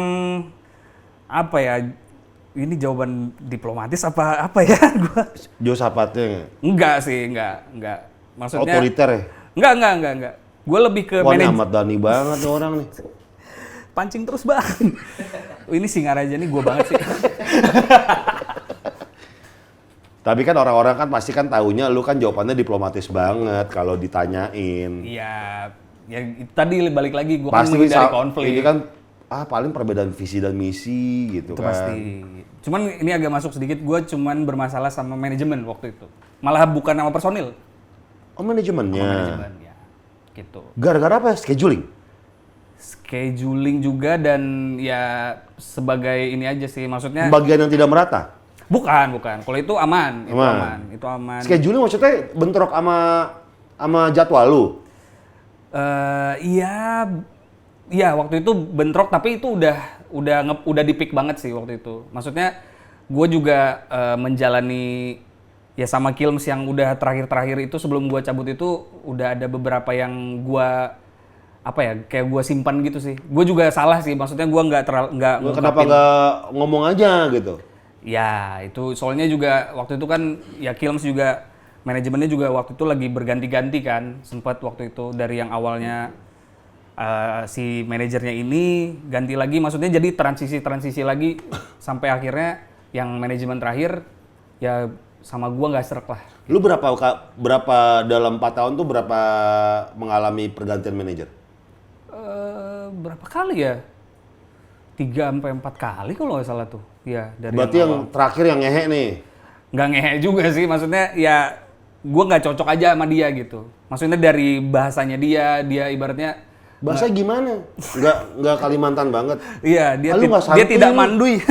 apa ya? Ini jawaban diplomatis apa ya gua? Josapatnya? Enggak sih, enggak. Maksudnya otoriter ya? Enggak. Gua lebih ke manajemen. Wah, Ahmad Dhani banget nih orang nih. Pancing terus, Bang. Ini Singaraja nih gua banget sih. Tapi kan orang-orang kan pasti kan taunya lu kan jawabannya diplomatis banget kalau ditanyain. Iya, ya tadi balik lagi gua pasti kan menghindari konflik. Ini kan paling perbedaan visi dan misi gitu itu kan. Pasti. Cuman ini agak masuk sedikit, gue cuman bermasalah sama manajemen waktu itu. Malah bukan sama personil. Oh, manajemennya. Manajemen, ya. Gitu. Gara-gara apa? Scheduling? Scheduling juga dan ya sebagai ini aja sih, maksudnya. Bagian yang tidak merata? Bukan. Kalau itu aman. Itu aman. Scheduling maksudnya bentrok sama jadwal lu? Iya, waktu itu bentrok, tapi itu udah di-pick banget sih waktu itu. Maksudnya gue juga menjalani ya sama Kilms yang udah terakhir itu, sebelum gue cabut itu udah ada beberapa yang gue kayak gue simpan gitu sih. Gue juga salah sih, maksudnya gue nggak kenapa nggak ngomong aja gitu? Ya itu soalnya juga waktu itu kan ya Kilms juga manajemennya juga waktu itu lagi berganti-ganti kan, sempat waktu itu dari yang awalnya si manajernya ini ganti lagi, maksudnya jadi transisi lagi sampai akhirnya yang manajemen terakhir ya sama gua nggak serek lah. Lu berapa dalam 4 tahun tuh berapa mengalami pergantian manajer? Berapa kali ya? 3-4 kali kalau nggak salah tuh. Ya, dari berarti yang terakhir yang ngehe nih? Nggak ngehe juga sih, maksudnya ya gua nggak cocok aja sama dia gitu. Maksudnya dari bahasanya dia ibaratnya bahasa gimana? Nggak Kalimantan banget. Iya, dia tidak mandui.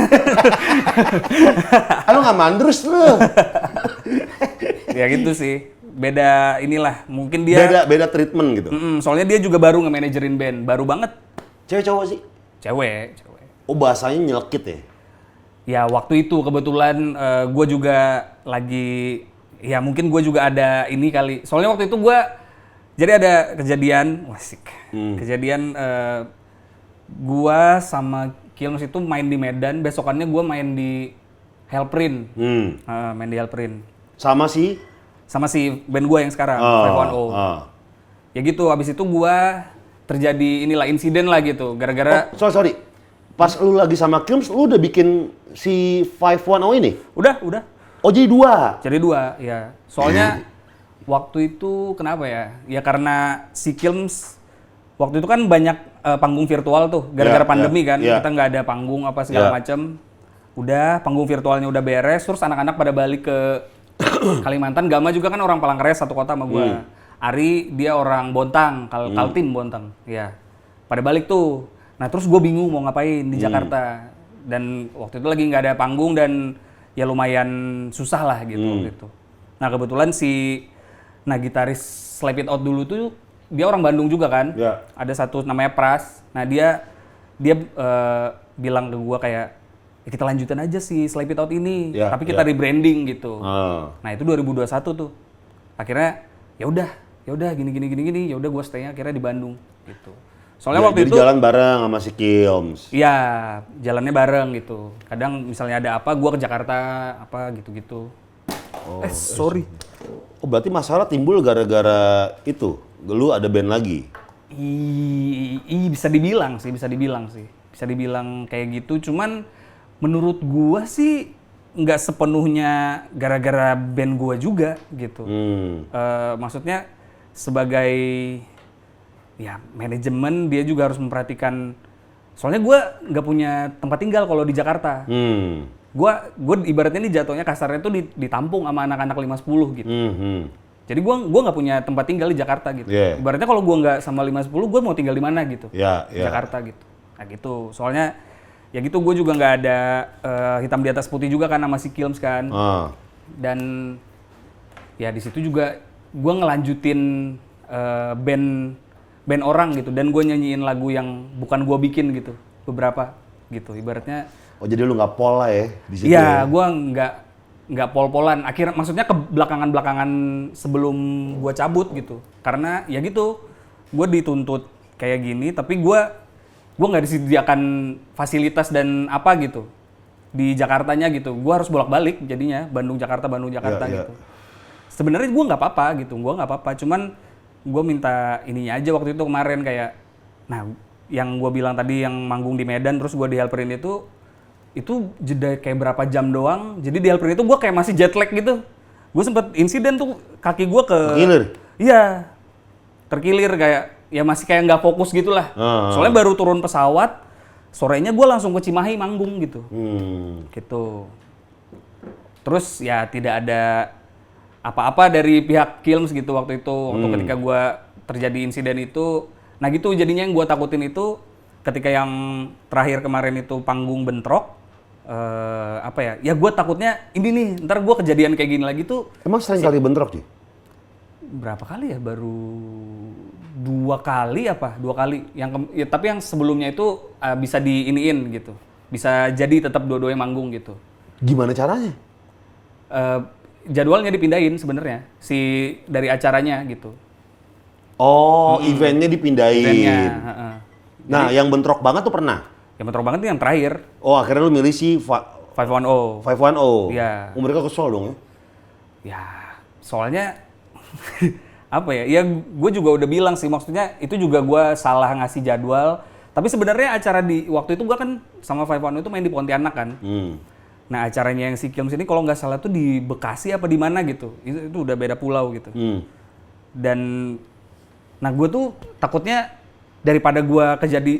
Lu nggak mandrus lu. Ya gitu sih. Beda inilah, mungkin dia beda treatment gitu. Soalnya dia juga baru nge-managerin band, baru banget. Cewek cowok sih? Cewek. Oh, bahasanya nyelekit ya? Ya waktu itu kebetulan gue juga lagi, ya mungkin gue juga ada ini kali. Soalnya waktu itu gue jadi ada kejadian, kejadian gua sama Kilms itu main di Medan, besokannya gua main di Helprin, main di Helprin. Sama si band gua yang sekarang, 510. Ya gitu, habis itu gua terjadi inilah insiden lah gitu, gara-gara. Sorry. Pas lu lagi sama Kilms, lu udah bikin si 510 ini? Udah. Oh, jadi 2? Jadi 2, ya. Soalnya waktu itu kenapa ya? Ya karena si Kilms waktu itu kan banyak panggung virtual tuh, gara-gara pandemi kan. Kita nggak ada panggung apa segala macem. Udah, panggung virtualnya udah beres, terus anak-anak pada balik ke Kalimantan. Gama juga kan orang Palangkaraya, satu kota sama gua. Ari, dia orang Bontang, Kaltim Bontang. Ya, pada balik tuh. Nah terus gue bingung mau ngapain di Jakarta. Dan waktu itu lagi nggak ada panggung dan ya lumayan susah lah gitu waktu itu. Nah kebetulan gitaris Slap It Out dulu tuh dia orang Bandung juga kan. Yeah. Ada satu namanya Pras. Nah dia bilang ke gua kayak ya kita lanjutin aja sih Slap It Out ini, tapi kita rebranding gitu. Nah itu 2021 tuh. Akhirnya ya udah gini. Ya udah gua stay-nya akhirnya di Bandung gitu. Soalnya waktu itu jalan bareng sama si Kilms. Iya, jalannya bareng gitu. Kadang misalnya ada apa gua ke Jakarta apa gitu-gitu. Sorry. Oh, berarti masalah timbul gara-gara itu. Lu ada band lagi. Bisa dibilang sih. Bisa dibilang kayak gitu. Cuman menurut gua sih nggak sepenuhnya gara-gara band gua juga gitu. Maksudnya sebagai ya manajemen dia juga harus memperhatikan. Soalnya gua nggak punya tempat tinggal kalau di Jakarta. Gue ibaratnya ini jatuhnya kasarnya tuh ditampung sama anak-anak 510 gitu. Jadi gue nggak punya tempat tinggal di Jakarta gitu. Ibaratnya kalau gue nggak sama 510, gue mau tinggal di mana gitu. Jakarta gitu. Nah gitu. Soalnya ya gitu gue juga nggak ada hitam di atas putih juga kan sama si Kilms kan. Dan ya di situ juga gue ngelanjutin band orang gitu, dan gue nyanyiin lagu yang bukan gue bikin gitu, beberapa gitu, ibaratnya. Oh jadi lu nggak pol lah ya di situ? Iya, gue nggak pol-polan. Akhirnya maksudnya ke belakangan sebelum gue cabut gitu, karena ya gitu, gue dituntut kayak gini, tapi gue nggak disediakan fasilitas dan apa gitu di Jakartanya gitu. Gue harus bolak-balik jadinya, Bandung Jakarta gitu. Sebenarnya gue nggak apa-apa gitu, cuman gue minta ininya aja waktu itu kemarin kayak, nah yang gue bilang tadi yang manggung di Medan terus gue dihelperin itu jeda kayak berapa jam doang, jadi dihelperin itu gue kayak masih jet lag gitu. Gue sempet insiden tuh kaki gue terkilir? Iya, terkilir kayak, ya masih kayak nggak fokus gitu lah. Soalnya baru turun pesawat, sorenya gue langsung ke Cimahi manggung gitu. Gitu. Terus ya tidak ada apa-apa dari pihak Kilms gitu waktu itu, waktu ketika gue terjadi insiden itu. Nah gitu jadinya yang gue takutin itu ketika yang terakhir kemarin itu panggung bentrok, apa ya gue takutnya ini nih ntar gue kejadian kayak gini lagi tuh. Emang sering kali bentrok sih? Berapa kali ya, baru 2 kali ya, tapi yang sebelumnya itu bisa diiniin gitu, bisa jadi tetap dua-duanya manggung gitu. Gimana caranya? Jadwalnya dipindahin sebenarnya dari acaranya gitu. Oh, eventnya dipindahin. Eventnya, nah, yang bentrok banget tuh pernah? Yang bentrok banget tuh yang terakhir. Oh, akhirnya lu milih si 510. Iya. Oh, mereka kesel dong ya? Ya, soalnya apa ya? Ya gue juga udah bilang sih, maksudnya itu juga gue salah ngasih jadwal. Tapi sebenarnya acara di waktu itu gue kan sama 510 itu main di Pontianak kan. Nah acaranya yang si Kilms ini kalau nggak salah tuh di Bekasi apa di mana gitu. Itu udah beda pulau gitu. Dan nah gue tuh takutnya daripada gue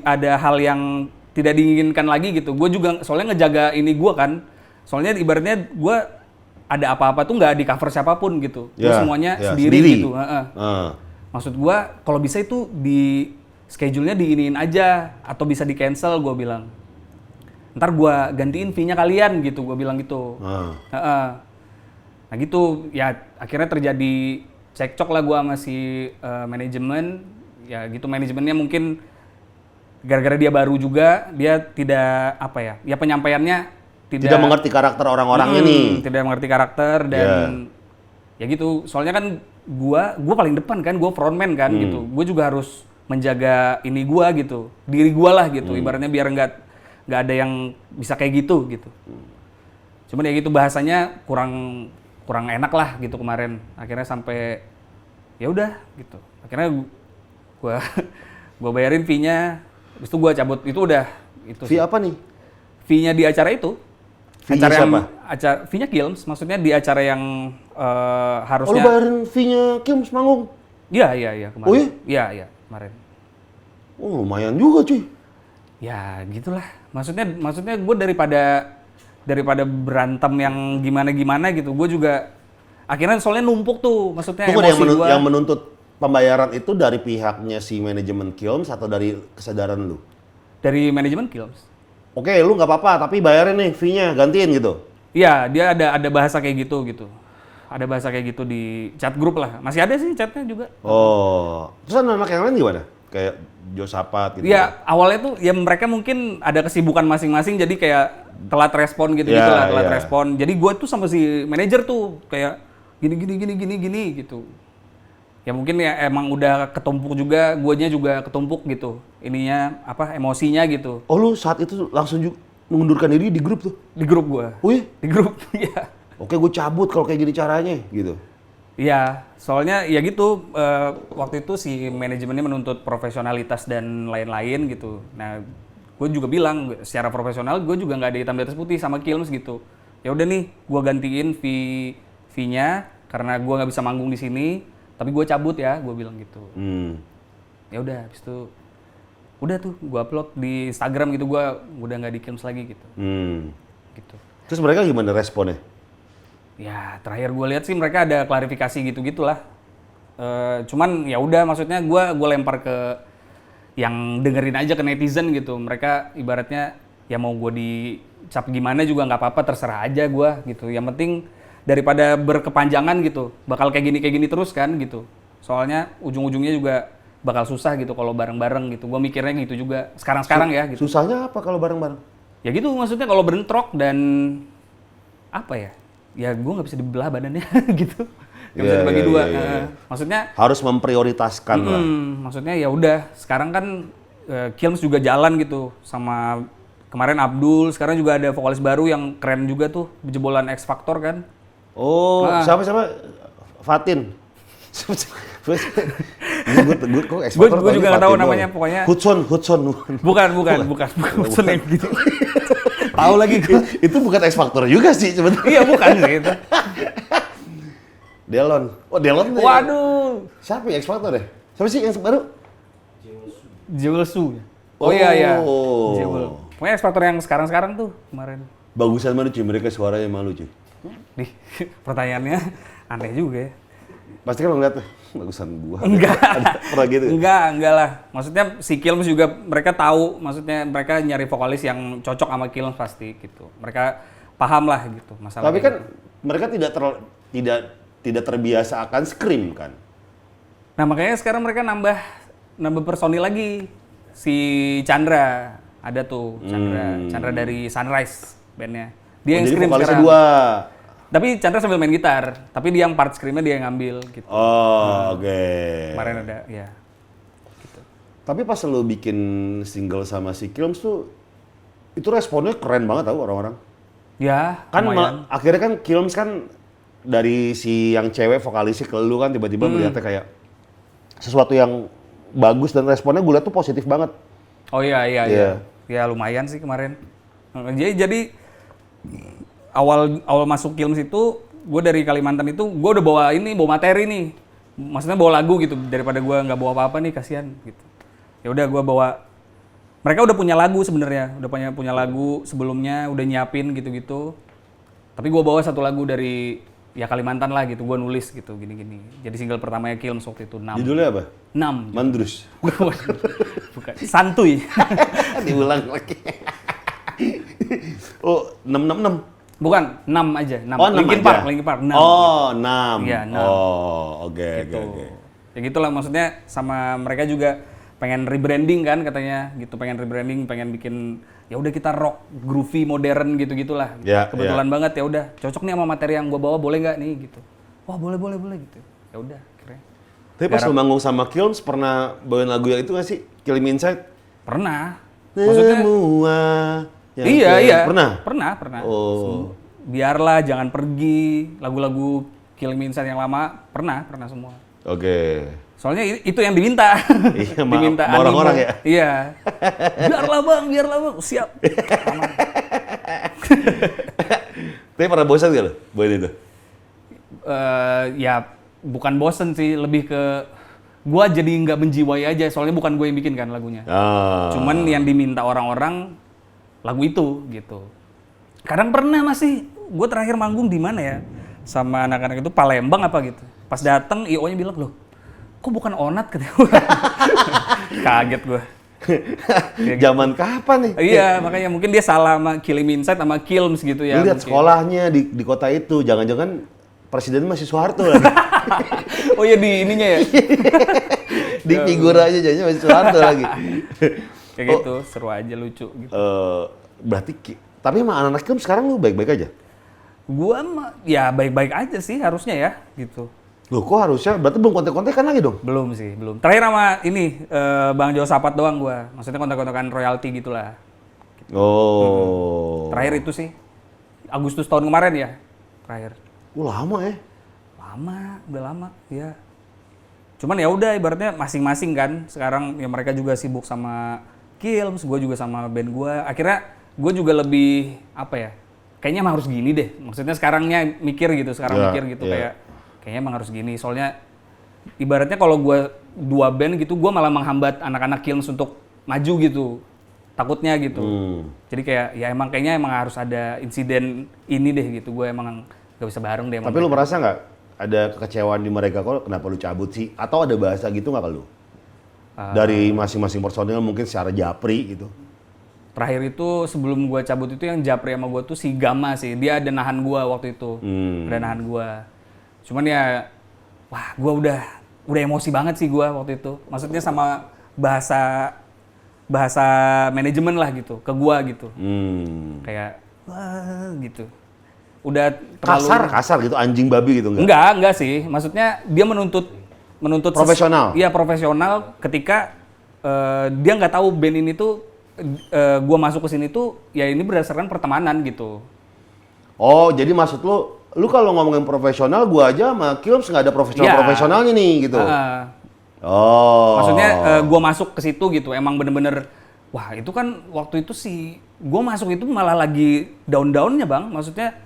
ada hal yang tidak diinginkan lagi gitu. Gue juga soalnya ngejaga ini gue kan. Soalnya ibaratnya gue ada apa-apa tuh nggak di cover siapapun gitu. Gue semuanya sendiri gitu. Maksud gue kalau bisa itu di schedule-nya diiniin aja atau bisa di cancel, gue bilang. Ntar gue gantiin fee-nya kalian gitu, gue bilang gitu. Nah gitu, ya akhirnya terjadi cekcok lah gue sama si manajemen. Ya gitu, manajemennya mungkin gara-gara dia baru juga, dia tidak apa ya, ya penyampaiannya tidak mengerti karakter orang-orangnya nih. Tidak mengerti karakter dan ya gitu. Soalnya kan gue paling depan kan, gue frontman kan gitu. Gue juga harus menjaga ini gue gitu, diri gue lah gitu. Ibaratnya biar nggak ada yang bisa kayak gitu. Cuman ya gitu bahasanya kurang enak lah gitu kemarin. Akhirnya sampai ya udah gitu. Akhirnya gue bayarin fee-nya, habis itu gue cabut. Itu udah itu. Fee apa nih? Fee-nya di acara itu. Fee-nya siapa? Fee-nya Kilms, maksudnya di acara yang harusnya. Oh, lu bayarin fee-nya Kilms manggung? Iya kemarin. Oh iya? Iya kemarin. Oh lumayan juga cuy. Ya gitulah. Maksudnya gue daripada berantem yang gimana gitu, gue juga akhirnya soalnya numpuk tuh, maksudnya emosi yang menuntut pembayaran itu dari pihaknya si manajemen Kilms atau dari kesadaran lu? Dari manajemen Kilms. Oke, lu nggak apa-apa, tapi bayarin nih fee-nya, gantiin gitu? Iya, dia ada bahasa kayak gitu. Ada bahasa kayak gitu di chat grup lah. Masih ada sih chatnya juga. Oh, terus anak yang lain gimana? Kayak Josapat gitu? Iya, awalnya tuh ya mereka mungkin ada kesibukan masing-masing, jadi kayak telat respon gitu lah, telat respon. Jadi gue tuh sama si manajer tuh kayak gini gitu. Ya mungkin ya emang udah ketumpuk juga, guanya juga ketumpuk gitu. Ininya apa emosinya gitu. Oh lu saat itu langsung mengundurkan diri di grup tuh? Di grup gua. Oh iya? Di grup, iya. Oke, gue cabut kalau kayak gini caranya gitu. Iya, soalnya ya gitu, waktu itu si manajemennya menuntut profesionalitas dan lain-lain gitu. Nah, gue juga bilang secara profesional gue juga nggak ada hitam di atas putih sama Kilms gitu. Ya udah nih, gue gantiin fee-nya karena gue nggak bisa manggung di sini, tapi gue cabut ya, gue bilang gitu. Ya udah, habis itu udah tuh gue upload di Instagram gitu, gue udah nggak di Kilms lagi gitu. Gitu. Terus mereka gimana responnya? Ya terakhir gue lihat sih mereka ada klarifikasi gitu-gitulah. Cuman ya udah, maksudnya gue lempar ke yang dengerin aja, ke netizen gitu. Mereka ibaratnya ya mau gue dicap gimana juga nggak apa-apa, terserah aja gue gitu. Yang penting daripada berkepanjangan gitu, bakal kayak gini terus kan gitu. Soalnya ujung-ujungnya juga bakal susah gitu kalau bareng-bareng gitu. Gue mikirnya gitu juga sekarang ya gitu. Susahnya apa kalau bareng-bareng? Ya gitu maksudnya kalau bentrok dan apa ya? Ya gue nggak bisa dibelah badannya gitu. Nggak bisa dibagi dua. Maksudnya harus memprioritaskan lah. Maksudnya ya udah sekarang kan Kilms juga jalan gitu sama kemarin Abdul, sekarang juga ada vokalis baru yang keren juga tuh, jebolan X Factor kan. Oh, siapa? Fatin. Gue kok X Factor. Gue juga nggak tahu namanya pokoknya. Hudson. Bukan Hudson yang gitu. Tahu lagi gue. Itu bukan X Factor juga sih sebenarnya. Iya bukan sih itu. Delon. Oh Delon. Waduh. Siapa ya X Factor deh? Siapa sih yang baru? Jewelsu. Oh iya. Jewel. Pokoknya X Factor yang sekarang tuh kemarin. Bagusan mana cuy? Mereka suaranya malu cuy. Nih, pertanyaannya aneh juga ya. Pasti kan lo ngeliat, bagusan gua. Enggak. Pernah gitu? Enggak lah. Maksudnya si Kilms juga mereka tahu, maksudnya mereka nyari vokalis yang cocok sama Kilms pasti gitu. Mereka paham lah gitu masalah. Tapi kan mereka tidak terbiasa akan scream kan. Nah, makanya sekarang mereka nambah personil lagi. Si Chandra ada tuh, Chandra dari Sunrise bandnya. Dia yang scream vokalisnya sekarang. 2. Tapi Chandra sambil main gitar, tapi dia yang part screamnya dia yang ngambil gitu. Oh, oke. Kemarin ada, ya. Gitu. Tapi pas lo bikin single sama si Kilms tuh, itu responnya keren banget tau orang-orang. Ya, Kan akhirnya kan Kilms kan dari si yang cewek vokalisnya ke lu kan tiba-tiba melihatnya kayak sesuatu yang bagus dan responnya gue liat tuh positif banget. Oh iya. Ya lumayan sih kemarin. Jadi awal masuk Kilms itu, gue dari Kalimantan itu, gue udah bawa materi nih. Maksudnya bawa lagu gitu, daripada gue nggak bawa apa-apa nih, kasihan gitu. Ya udah gue bawa, mereka udah punya lagu sebenarnya, udah punya lagu sebelumnya, udah nyiapin gitu-gitu. Tapi gue bawa satu lagu dari ya Kalimantan lah gitu, gue nulis gitu, gini-gini. Jadi single pertamanya Kilms waktu itu, 6. Judulnya apa? 6. Mandrus. Bukan, santuy. Diulang lagi. Oh, 666. Bukan, 6 aja. 6. Oh, 6 Linkin aja. Park, 6. Oh, 6. Iya, 6. Oh, oke. Ya gitulah maksudnya, sama mereka juga pengen rebranding kan katanya, gitu, pengen bikin ya udah kita rock groovy modern gitu-gitulah. Ya, Kebetulan banget ya udah cocok nih sama materi yang gua bawa, boleh nggak nih gitu. Wah, boleh gitu. Ya udah, keren. Tapi pas lu manggung sama Kilms pernah bawain lagu yang itu nggak sih? Kill Me Inside? Pernah. Maksudnya semua iya. Pernah? Pernah. Oh. Biarlah, Jangan Pergi, lagu-lagu Kill Me Inside yang lama pernah semua. Oke. Soalnya itu yang diminta. Iya, diminta orang-orang ya. Iya. Biarlah bang, siap. Tapi pernah bosan gak lo buat itu? Ya bukan bosen sih, lebih ke gua jadi nggak menjiwai aja. Soalnya bukan gue yang bikin kan lagunya. Cuman yang diminta orang-orang lagu itu gitu. Kadang pernah masih, gue terakhir manggung di mana ya? Sama anak-anak itu Palembang apa gitu. Pas dateng IO-nya bilang, loh kok bukan Onat katanya. Kaget gue. Ya, zaman kapan nih? Iya, makanya mungkin dia salah sama Kill Me Inside sama Kilms gitu ya. Lu lihat sekolahnya di kota itu, jangan-jangan presiden masih Soeharto lagi. Oh iya, di ininya ya? Di figura aja jadinya masih Soeharto lagi. Kayak gitu, seru aja, lucu gitu. Berarti, tapi sama anak-anak Kilms sekarang lu baik-baik aja? Gua ya baik-baik aja sih harusnya ya, gitu. Loh kok harusnya? Berarti belum kontek-kontekan lagi dong? Belum sih, belum. Terakhir sama ini, Bang Jo Sapat doang gua. Maksudnya kontek-kontekan royalti gitulah. Oh. Terakhir itu sih, Agustus tahun kemarin ya, terakhir. Lama ya? Udah lama, ya. Cuman ya udah, ibaratnya masing-masing kan. Sekarang ya mereka juga sibuk sama Kilms, gue juga sama band gue. Akhirnya gue juga lebih, apa ya, kayaknya emang harus gini deh. Maksudnya sekarangnya mikir gitu, kayaknya emang harus gini. Soalnya ibaratnya kalau gue 2 band gitu, gue malah menghambat anak-anak Kilms untuk maju gitu. Takutnya gitu. Jadi kayaknya emang harus ada insiden ini deh gitu. Gue emang gak bisa bareng deh. Tapi lu merasa nggak ada kekecewaan di mereka kok kenapa lu cabut sih? Atau ada bahasa gitu nggak ke lu? Dari masing-masing personil mungkin secara japri gitu? Terakhir itu sebelum gue cabut itu yang japri sama gue tuh si Gama sih. Dia ada nahan gue waktu itu. Ada nahan gue. Cuman ya, wah gue udah emosi banget sih gue waktu itu. Maksudnya sama bahasa manajemen lah gitu, ke gue gitu. Kayak, wah gitu. Udah terlalu... Kasar gitu, anjing babi gitu enggak sih. Maksudnya dia menuntut profesional. Iya profesional ketika dia nggak tahu band ini tuh gue masuk ke sini tuh ya ini berdasarkan pertemanan gitu. Oh, jadi maksud lu kalau ngomongin profesional, gue aja sama Kilms nggak ada profesionalnya nih gitu. Oh. Maksudnya gue masuk ke situ gitu, emang bener-bener wah itu kan waktu itu gue masuk itu malah lagi down-downnya bang. Maksudnya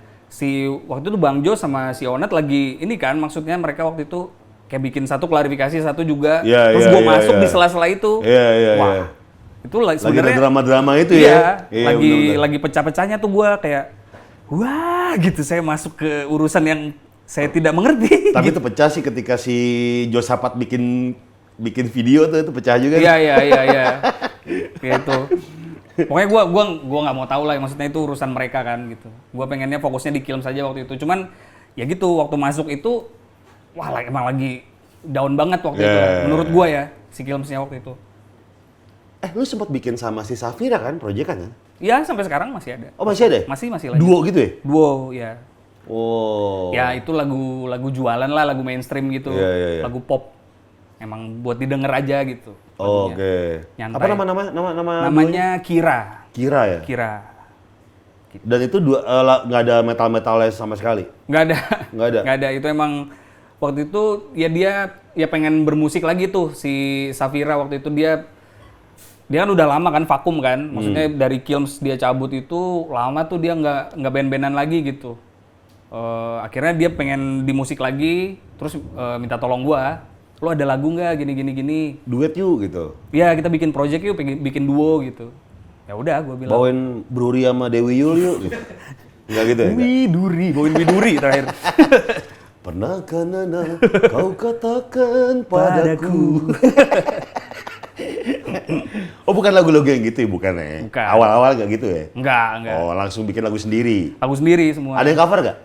waktu itu Bang Jo sama si Onet lagi ini kan, maksudnya mereka waktu itu kayak bikin satu klarifikasi, satu juga. Terus gue masuk di sela-sela itu. Wah. Itu sebenarnya drama-drama itu ya. Lagi pecah-pecahnya tuh gue kayak wah gitu, saya masuk ke urusan yang saya tidak mengerti. Tapi itu pecah sih ketika si Josapat bikin video tuh, itu pecah juga. Iya. Kayak itu. Pokoknya gua nggak mau tahu lah, maksudnya itu urusan mereka kan gitu. Gua pengennya fokusnya di Kilms saja waktu itu. Cuman ya gitu, waktu masuk itu wah emang lagi down banget waktu itu. Menurut gua ya, si Kilmsnya waktu itu. Lu sempat bikin sama si Safira kan, proyekan kan? Iya, sampai sekarang masih ada. Oh, masih ada? Masih lanjut. Duo gitu ya? Duo, ya. Oh. Ya, itu lagu jualan lah, lagu mainstream gitu. Iya. Lagu pop. Emang buat didengar aja gitu. Oke. Nyantai. Apa nama namanya Kira. Kira ya? Kira. Gitu. Dan itu nggak ada metal-metalnya sama sekali? Nggak ada. Itu emang waktu itu ya dia pengen bermusik lagi tuh si Safira waktu itu dia kan udah lama kan vakum kan, maksudnya dari Kilms dia cabut itu lama tuh dia nggak band-bandan lagi gitu. Akhirnya dia pengen di musik lagi, terus minta tolong gua, lo ada lagu nggak gini. Duet yuk gitu. Ya kita bikin project yuk, bikin duo gitu. Ya udah gua bilang. Bawain Bruri sama Dewi Yul yuk. Gitu. Nggak gitu ya? Bawain Widuri terakhir. Pernahkah Nana kau katakan padaku. Oh bukan lagu-lagu yang gitu ya, bukan ya? Bukan. Awal-awal nggak gitu ya? Enggak. Oh langsung bikin lagu sendiri? Lagu sendiri semua. Ada yang cover nggak?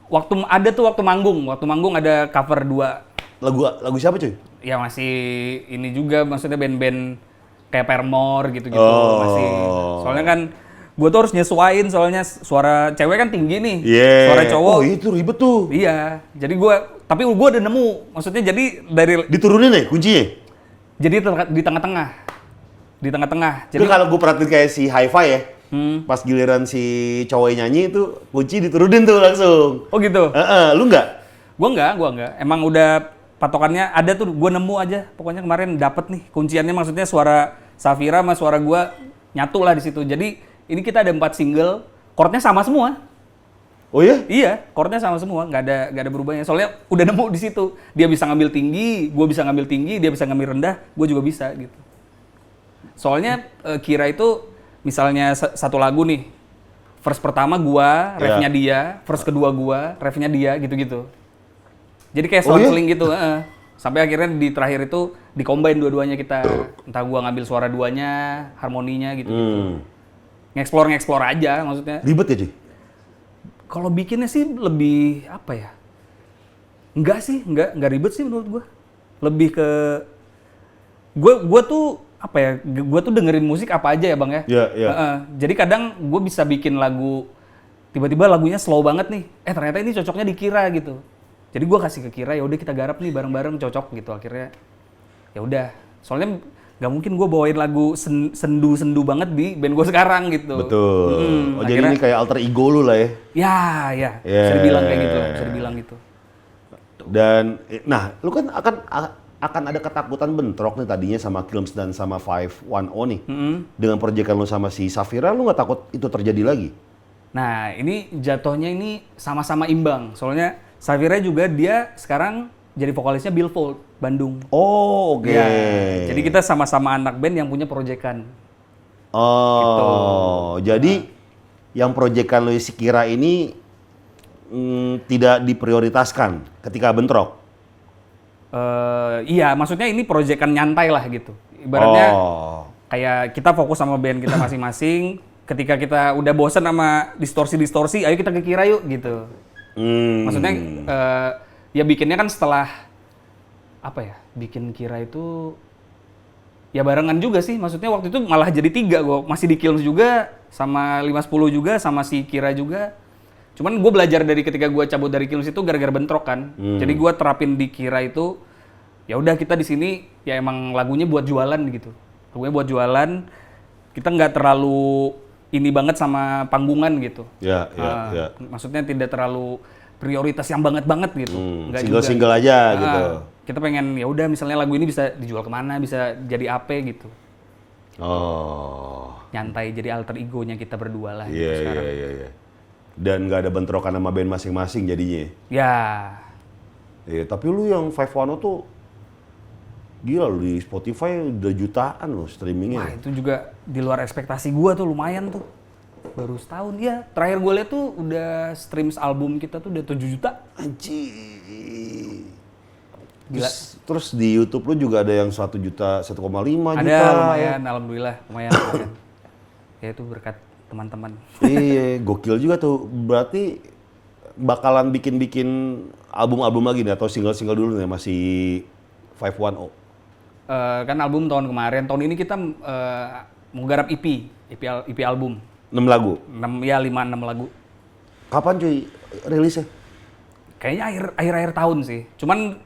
Waktu manggung ada cover 2. Lagu siapa cuy? Ya masih ini juga, maksudnya band-band kayak Paramore gitu-gitu. Masih. Soalnya kan gue tuh harus nyesuain, soalnya suara cewek kan tinggi nih. Suara cowok. Oh itu ribet tuh. Iya. Jadi tapi gue udah nemu. Maksudnya jadi dari... Diturunin ya kuncinya? Jadi di tengah-tengah. Jadi kalau gue perhatiin kayak si Hi-Fi ya, pas giliran si cowoknya nyanyi itu kunci diturunin tuh langsung. Oh gitu? Lu nggak? Gue nggak. Emang udah patokannya ada tuh, gue nemu aja. Pokoknya kemarin dapet nih kunciannya, maksudnya suara Safira sama suara gue nyatu lah di situ. Jadi ini kita ada 4 single, chordnya sama semua. Oh ya? Iya, chordnya sama semua, nggak ada berubahnya. Soalnya udah nemu di situ. Dia bisa ngambil tinggi, gue bisa ngambil tinggi, dia bisa ngambil rendah, gue juga bisa gitu. Soalnya Kira itu misalnya satu lagu nih, verse pertama gua, refnya dia, verse kedua gua, refnya dia, gitu-gitu. Jadi kayak selang-seling gitu. Sampai akhirnya di terakhir itu di-combine dua-duanya kita. Entah gua ngambil suara duanya, harmoninya gitu-gitu. Nge-explore aja maksudnya. Ribet ya cuy? Kalau bikinnya sih lebih apa ya? Enggak ribet sih menurut gua. Lebih ke gua tuh apa ya? Gua tuh dengerin musik apa aja ya, Bang ya. Iya. Jadi kadang gua bisa bikin lagu tiba-tiba lagunya slow banget nih. Ternyata ini cocoknya di Kira gitu. Jadi gua kasih ke Kira, ya udah kita garap nih bareng-bareng, cocok gitu akhirnya. Ya udah. Soalnya nggak mungkin gue bawain lagu sendu banget di band gue sekarang gitu. Betul. Jadi ini kayak alter ego lu lah ya? Ya. Bisa dibilang kayak gitu. Bisa dibilang gitu. Dan, nah, lu kan akan ada ketakutan bentrok nih tadinya sama Kilms dan sama 510 nih. Dengan proyekan lu sama si Safira, lu nggak takut itu terjadi lagi? Nah, ini jatuhnya ini sama-sama imbang. Soalnya Safira juga dia sekarang jadi vokalisnya Billfold, Bandung. Oh, oke. Ya, jadi kita sama-sama anak band yang punya proyekan. Oh, gitu. Jadi yang proyekan lu si Kira ini tidak diprioritaskan ketika bentrok? Iya, maksudnya ini proyekan nyantai lah gitu. Ibaratnya kayak kita fokus sama band kita masing-masing. Ketika kita udah bosan sama distorsi-distorsi, ayo kita ke Kira yuk gitu. Maksudnya ya bikinnya kan setelah apa ya? Bikin Kira itu ya barengan juga sih. Maksudnya waktu itu malah jadi 3 gue masih di Kilms juga sama 510 juga sama si Kira juga. Cuman gue belajar dari ketika gue cabut dari Kilms itu gara-gara bentrok kan. Jadi gue terapin di Kira itu ya udah kita di sini ya emang lagunya buat jualan gitu. Lagunya buat jualan. Kita nggak terlalu ini banget sama panggungan gitu. Ya. Maksudnya tidak terlalu prioritas yang banget gitu. Single-single aja gitu. Kita pengen ya udah misalnya lagu ini bisa dijual kemana, bisa jadi apa gitu. Oh. Nyantai jadi alter egonya kita berdua lah. Iya. Dan nggak ada bentrokan sama band masing-masing jadinya. Ya. Iya, tapi lu yang 510 tuh gila lu di Spotify udah jutaan loh streamingnya. Wah itu juga di luar ekspektasi gua tuh lumayan tuh. Baru setahun ya. Terakhir gue liat tuh udah streams album kita tuh udah 7 juta. Anjir. Terus di YouTube lu juga ada yang 1 juta, 1,5 juta. Ada lumayan, alhamdulillah lumayan. Ya itu berkat teman-teman. Iya, gokil juga tuh. Berarti bakalan bikin album-album lagi nih atau single-single dulu nih masih 510? Kan album tahun kemarin, tahun ini kita mau garap EP album. 6 lagu? 5-6 lagu. Kapan cuy rilisnya? Kayaknya akhir tahun sih. Cuman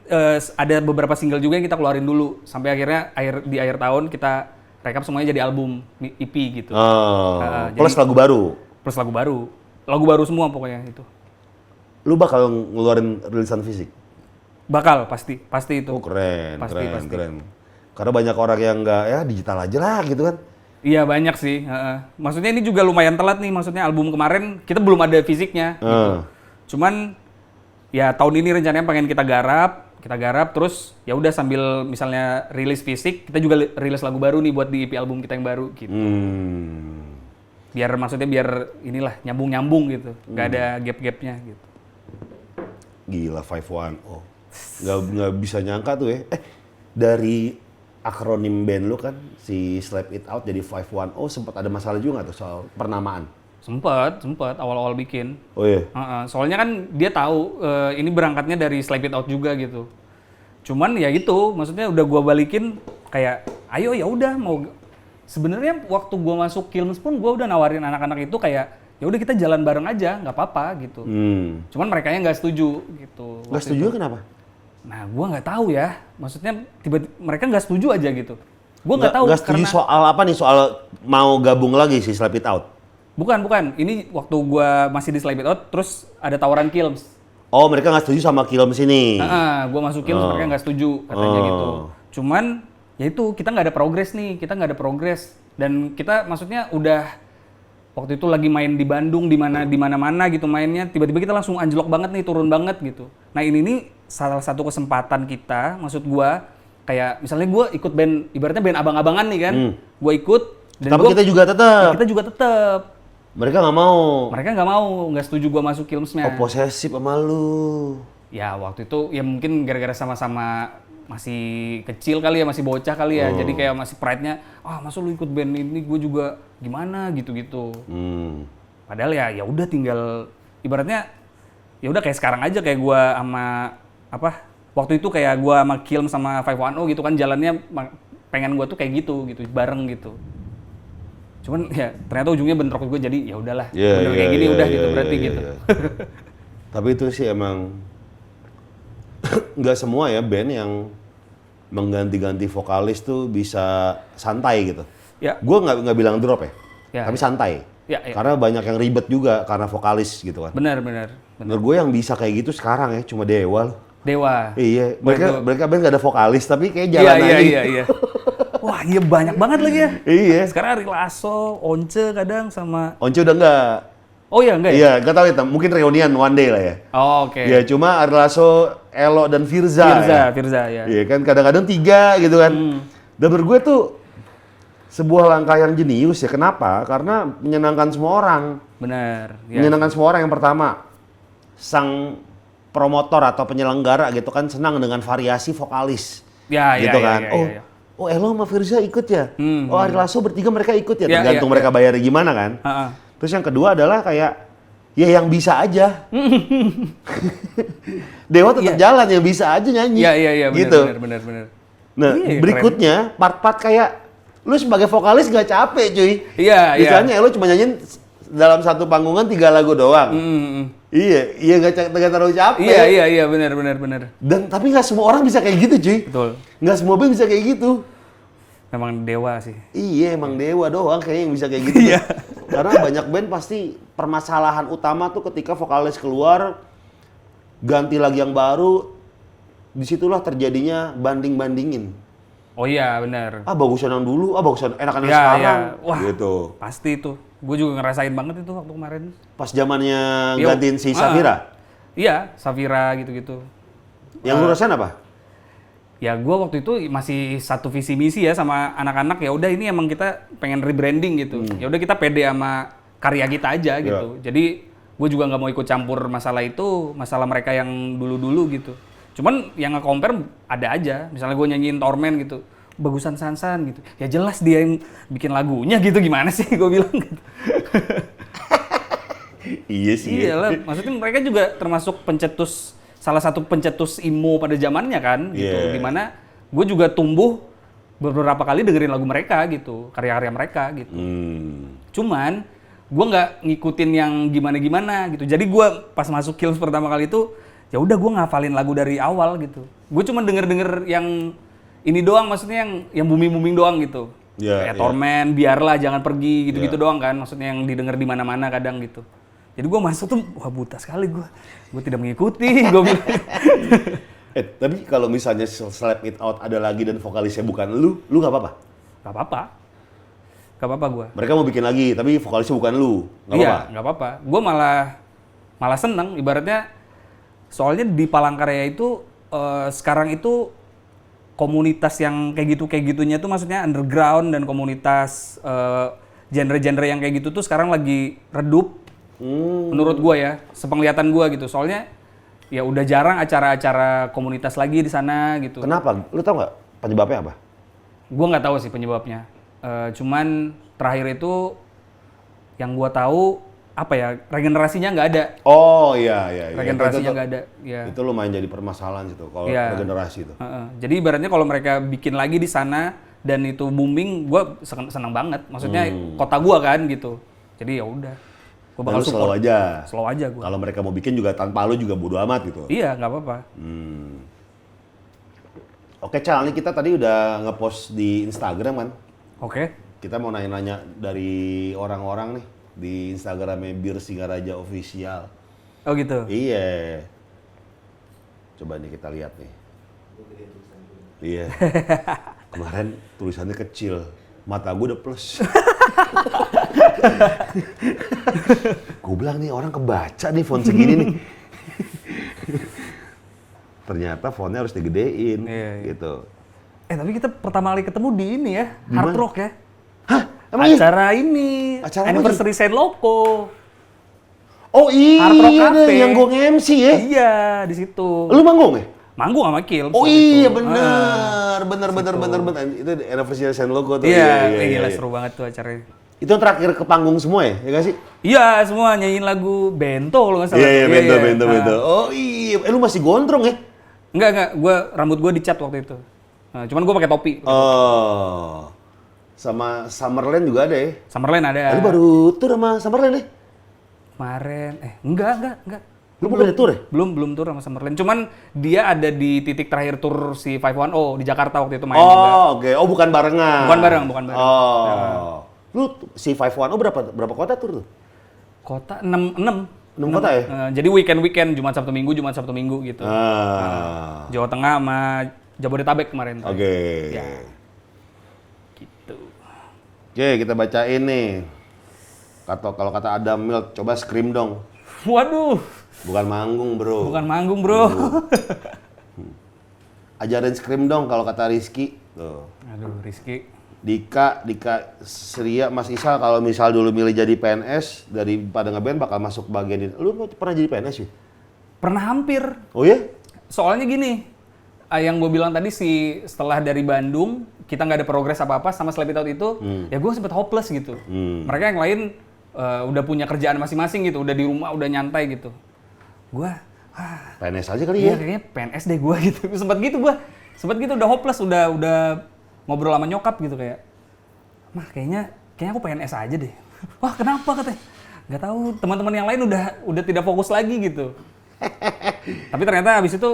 ada beberapa single juga yang kita keluarin dulu. Sampai akhirnya di akhir tahun kita rekap semuanya jadi album EP gitu. Plus lagu baru? Plus lagu baru. Lagu baru semua pokoknya itu. Lu bakal ngeluarin rilisan fisik? Bakal, pasti itu. Oh keren. Pasti. Karena banyak orang yang nggak, ya digital aja lah gitu kan. Iya banyak sih. Maksudnya ini juga lumayan telat nih. Maksudnya album kemarin kita belum ada fisiknya. Gitu. Cuman ya tahun ini rencananya pengen kita garap terus ya udah sambil misalnya rilis fisik kita juga rilis lagu baru nih buat di EP album kita yang baru gitu. Biar inilah nyambung gitu. Nggak ada gap-gapnya gitu. Gila 510. Nggak bisa nyangka tuh ya. Dari akronim band lu kan si Slap It Out jadi 510 sempat ada masalah juga nggak tuh soal pernamaan? Sempet awal-awal bikin. Oh iya. Soalnya kan dia tahu ini berangkatnya dari Slap It Out juga gitu. Cuman ya gitu, maksudnya udah gua balikin kayak ayo ya udah mau. Sebenarnya waktu gua masuk Kilms pun gua udah nawarin anak-anak itu kayak ya udah kita jalan bareng aja, nggak apa-apa gitu. Cuman merekanya nggak setuju gitu. Nggak setuju kenapa? Nah, gua nggak tahu ya. Maksudnya tiba-tiba mereka nggak setuju aja gitu. Gua nggak tahu. Nggak setuju soal apa nih? Soal mau gabung lagi si Slap It Out? Bukan. Ini waktu gua masih di Slap It Out, terus ada tawaran Kilms. Oh, mereka nggak setuju sama Kilms ini? Gua masuk Kilms, mereka nggak setuju katanya gitu. Cuman ya itu kita nggak ada progres. Dan kita maksudnya udah waktu itu lagi main di Bandung di mana-mana gitu mainnya. Tiba-tiba kita langsung anjlok banget nih, turun banget gitu. Nah ini nih salah satu kesempatan kita, maksud gua kayak misalnya gua ikut band, ibaratnya band abang-abangan nih kan, gua ikut. Dan tapi kita juga tetap. Mereka nggak mau, nggak setuju gua masuk Kilmsnya. Posesif sama lu. Ya waktu itu ya mungkin gara-gara sama-sama masih kecil kali ya, masih bocah kali ya, jadi kayak masih pride-nya, masa lu ikut band ini, gue juga gimana gitu-gitu. Padahal ya udah tinggal ibaratnya ya udah kayak sekarang aja kayak gue sama waktu itu kayak gue sama Kilm sama 510 gitu kan jalannya pengen gue tuh kayak gitu bareng gitu. Cuman ya ternyata ujungnya bentrok gue jadi ya udahlah bener kayak gini udah gitu berarti gitu. Tapi itu sih emang nggak semua ya band yang mengganti-ganti vokalis tuh bisa santai gitu. Ya. Gue nggak bilang drop tapi santai. Ya. Karena banyak yang ribet juga karena vokalis gitu kan. Benar. Menurut gue yang bisa kayak gitu sekarang ya cuma Dewa. Iya, mereka band nggak ada vokalis tapi kayak jalan aja. Iya. Wah iya banyak banget lagi ya. Iya. Sekarang Ari Lasso, Once kadang sama. Once udah nggak. Oh iya enggak ya? Iya, nggak tahu ya, mungkin reunian one day lah ya. Oh oke. Ya cuma Ari Lasso, Elo dan Firza ya. Iya kan kadang-kadang 3 gitu kan. Dan menurut gue tuh sebuah langkah yang jenius ya. Kenapa? Karena menyenangkan semua orang. Benar. Ya. Menyenangkan semua orang yang pertama. Sang promotor atau penyelenggara gitu kan senang dengan variasi vokalis. Ya, gitu kan. Ya. oh Elo sama Firza ikut ya? Oh Ari Lasso bertiga mereka ikut ya? Ya, Tergantung mereka bayarnya gimana kan? Terus yang kedua adalah kayak, ya yang bisa aja. Dewa tetap jalan, yang bisa aja nyanyi. Iya, gitu. benar. Nah, berikutnya part-part kayak, lu sebagai vokalis gak capek cuy. Iya. Misalnya Elo cuma nyanyiin dalam satu panggungan 3 lagu doang. Iya gak terlalu capek. Iya, benar. Dan tapi nggak semua orang bisa kayak gitu cuy. Betul. Nggak semua band bisa kayak gitu. Memang Dewa sih. Iya, emang Dewa doang kayaknya yang bisa kayak gitu. Iya. Karena banyak band pasti permasalahan utama tuh ketika vokalis keluar, ganti lagi yang baru, disitulah terjadinya banding-bandingin. Oh iya, benar. Bagusan yang dulu, bagusan enakan yang sekarang. Iya. Wah, gitu. pasti itu. Gue juga ngerasain banget itu waktu kemarin. Pas zamannya gantiin si Safira? Iya, Safira gitu-gitu. Yang lu rasain apa? Ya gue waktu itu masih satu visi misi ya sama anak-anak, ya udah ini emang kita pengen rebranding gitu. Ya udah kita pede sama karya kita aja gitu. Jadi gue juga nggak mau ikut campur masalah itu, masalah mereka yang dulu-dulu gitu. Cuman yang nge-compare ada aja. Misalnya gue nyanyiin Torment gitu, bagusan Sansan gitu. Ya jelas dia yang bikin lagunya gitu, gimana sih gue bilang gitu. Iya sih. Iyalah, maksudnya mereka juga termasuk salah satu pencetus emo pada zamannya kan gitu. Dimana gue juga tumbuh beberapa kali dengerin lagu mereka gitu, karya-karya mereka gitu. Cuman gue nggak ngikutin yang gimana-gimana gitu. Jadi gue pas masuk Kills pertama kali itu, ya udah gue ngafalin lagu dari awal gitu. Gue cuma denger yang ini doang, maksudnya yang booming doang gitu. Kayak Torment, Biarlah, Jangan Pergi gitu-gitu doang kan. Maksudnya yang didengar di mana-mana kadang gitu. Jadi gue masuk tuh, wah buta sekali gue. Gue tidak mengikuti, gue bilang. Tapi kalau misalnya Slap It Out ada lagi dan vokalisnya bukan lu nggak apa-apa? Gak apa-apa gue. Mereka mau bikin lagi, tapi vokalisnya bukan lu, nggak apa-apa? Iya, nggak apa-apa. Gue malah seneng, ibaratnya soalnya di Palangkaraya itu sekarang itu komunitas yang kayak gitunya tuh maksudnya underground dan komunitas genre-genre yang kayak gitu tuh sekarang lagi redup. Menurut gue ya, sepenglihatan gue gitu. Soalnya ya udah jarang acara-acara komunitas lagi di sana gitu. Kenapa? Lu tau nggak penyebabnya apa? Gue nggak tahu sih penyebabnya. Cuman terakhir itu yang gue tahu apa ya, regenerasinya nggak ada. Oh iya. Regenerasinya nggak ada. Ya. Itu lumayan jadi permasalahan situ kalau regenerasi itu. Jadi ibaratnya kalau mereka bikin lagi di sana dan itu booming, gue seneng banget. Maksudnya kota gue kan gitu. Jadi ya udah. Gue bakal support. Slow aja gue. Kalau mereka mau bikin juga tanpa lu juga bodo amat gitu. Iya, nggak apa-apa. Oke, Cal, ini kita tadi udah ngepost di Instagram kan? Oke. Kita mau nanya-nanya dari orang-orang nih di Instagramnya Bir Singaraja Official. Oh gitu? Iya. Coba nih kita lihat nih. Iya. Kemarin tulisannya kecil, mata gue udah plus. Gue bilang nih orang kebaca nih font segini nih. Ternyata fontnya harus digedein gitu. Tapi kita pertama kali ketemu di ini ya, Hard Rock ya. Hah? Emang acara ini, anniversary Saint Loco. Oh iya, Hard Rock Cafe yang gue nge-MC ya? Iya, di situ. Lu manggung ya? Manggung sama Kills. Oh iya, bener. Itu anniversary Saint Loco tuh. Iya, seru banget tuh acaranya. Itu yang terakhir ke panggung semua ya? Ya nggak sih? Iya, semua nyanyiin lagu Bento kalau nggak salah. Iya, Bento. Oh iya, lu masih gondrong ya? Enggak. Rambut gue dicat waktu itu. Cuman gue pakai topi. Oh. Sama Summerland juga ada ya? Summerland ada. Lu baru tour sama Summerland ya? Kemarin, enggak. Lu bukan tour ya? Belum tour sama Summerland. Cuman dia ada di titik terakhir tour si 510 di Jakarta waktu itu main juga. Oh, oke. Oh, bukan barengan. Bukan bareng. Oh. Lu si 510 berapa kota tour tuh? Kota 6 kota ya? Jadi weekend, Jumat Sabtu Minggu gitu. Jawa Tengah sama Jabodetabek kemarin. Oke. Ya. Gitu. Oke, kita bacain nih. Kalau kata Adam Milk, coba scream dong. Waduh. Bukan manggung, bro. Ajarin scream dong kalau kata Rizky. Tuh. Aduh, Rizky. Dika Seria, Mas Isal kalau misal dulu milih jadi PNS daripada ngeband bakal masuk bagian ini. Lu pernah jadi PNS ya? Pernah hampir. Oh ya? Soalnya gini, yang gue bilang tadi sih, setelah dari Bandung kita nggak ada progres apa-apa sama Slap It Out itu, ya gue sempet hopeless gitu. Mereka yang lain udah punya kerjaan masing-masing gitu, udah di rumah, udah nyantai gitu. Gue PNS aja kali ya? Iya, kayaknya PNS deh gue gitu. Sempet gitu udah hopeless, udah ngobrol sama nyokap gitu kayak, mah kayaknya aku PNS aja deh. Wah, kenapa katanya? Nggak tahu, teman-teman yang lain udah tidak fokus lagi gitu. Tapi ternyata abis itu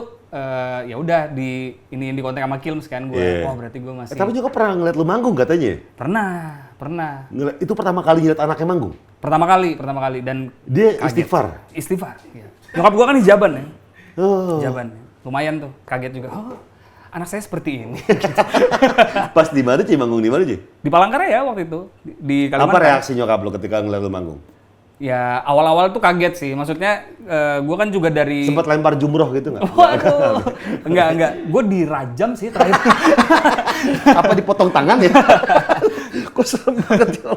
ya udah di kontak sama Kilms kan gue. Yeah. Wah, berarti gue masih. Tapi juga pernah ngeliat lu manggung katanya? Pernah. Itu pertama kali ngeliat anaknya manggung? Pertama kali dan dia kaget. Istighfar. Iya. Nyokap gue kan hijaban ya. Oh. Hijaban. Lumayan tuh, kaget juga. Oh, anak saya seperti ini. Pas di mana Ci? Manggung di mana Ci? Di Palangkaraya ya waktu itu, di Kalimantan. Apa reaksi nyokap lo ketika ngeliat lu manggung? Ya awal-awal tuh kaget sih, maksudnya gue kan juga dari... Sempat lempar jumroh gitu nggak? Waduh, enggak, gue dirajam sih terakhir. Apa dipotong tangan ya? Kok serem banget ya?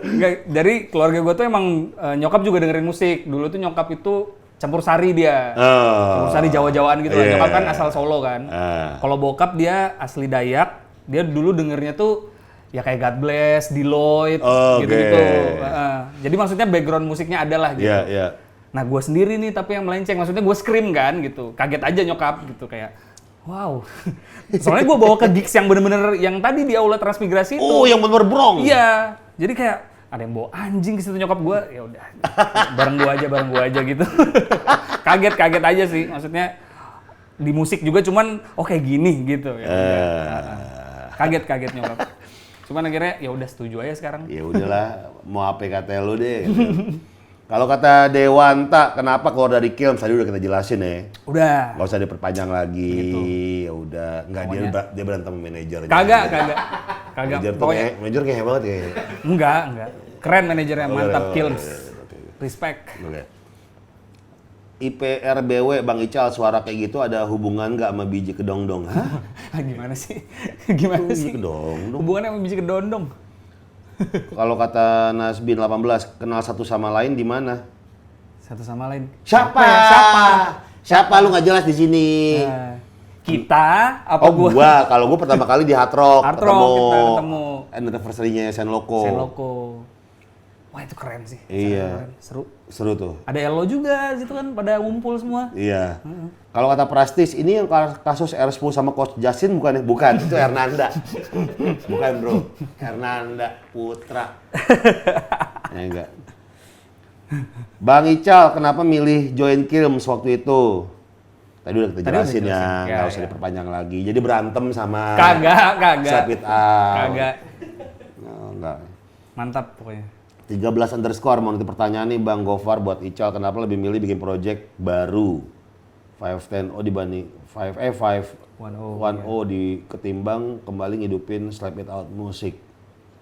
Enggak, dari keluarga gue tuh emang nyokap juga dengerin musik. Dulu tuh nyokap itu campur sari dia, campur sari Jawa-Jawaan gitu lah. Nyokap kan asal Solo kan. Kalau bokap dia asli Dayak, dia dulu dengernya tuh ya kayak God Bless, Deloitte, gitu-gitu. Jadi maksudnya background musiknya ada lah gitu. Iya. Nah gue sendiri nih tapi yang melenceng, maksudnya gue scream kan gitu. Kaget aja nyokap gitu kayak, wow. Soalnya gue bawa ke gigs yang bener-bener yang tadi di Aula Transmigrasi itu. Oh, yang bener brong. Iya. Jadi kayak ada yang bawa anjing ke situ nyokap gue, ya udah bareng gue aja gitu. Kaget aja sih, maksudnya di musik juga cuman kayak gini gitu ya. Kaget nyokap. Cuman akhirnya ya udah setuju aja sekarang. Ya udahlah, mau apa kata lu deh. Gitu. Kalau kata Dewanta, kenapa keluar dari Kilms? Tadi udah kita jelasin ya. Udah. Gak usah diperpanjang lagi. Gitu. Ya udah, enggak dia berantem sama manajernya. Kagak. Manajer kayak banget ya. Enggak. Keren manajernya, mantap Kilms. Respect. Oke. IPRBW Bang Ical, suara kayak gitu ada hubungan nggak sama biji kedongdong? Hah? Gimana sih? Gimana sih? Biji kedongdong. Hubungannya sama biji kedondong. Kalau kata Nasbin 18, kenal satu sama lain di mana? Satu sama lain. Siapa? Siapa lu nggak jelas di sini? Kita apa gua? Kalau gua pertama kali di Hard Rock, kita ketemu. Anniversary-nya Senloko. Wah, itu keren sih. Iya. Keren. Seru tuh. Ada Elo juga situ kan, pada ngumpul semua. Iya. Kalau kata Prastis, ini yang kasus R10 sama Coach Justin bukan ya? Bukan, itu Hernanda. Bukan bro, Hernanda Putra. Ya enggak. Bang Ical, kenapa milih join Kilms waktu itu? Tadi udah kita jelasin ya, nggak usah diperpanjang lagi. Jadi berantem sama... Kagak. Slap It Out. Kagak. Enggak. Mantap pokoknya. 13_, mau nanti pertanyaan nih Bang Gofar buat Ical, kenapa lebih milih bikin project baru 510 dibanding 510 di ketimbang kembali ngidupin Slap It Out musik?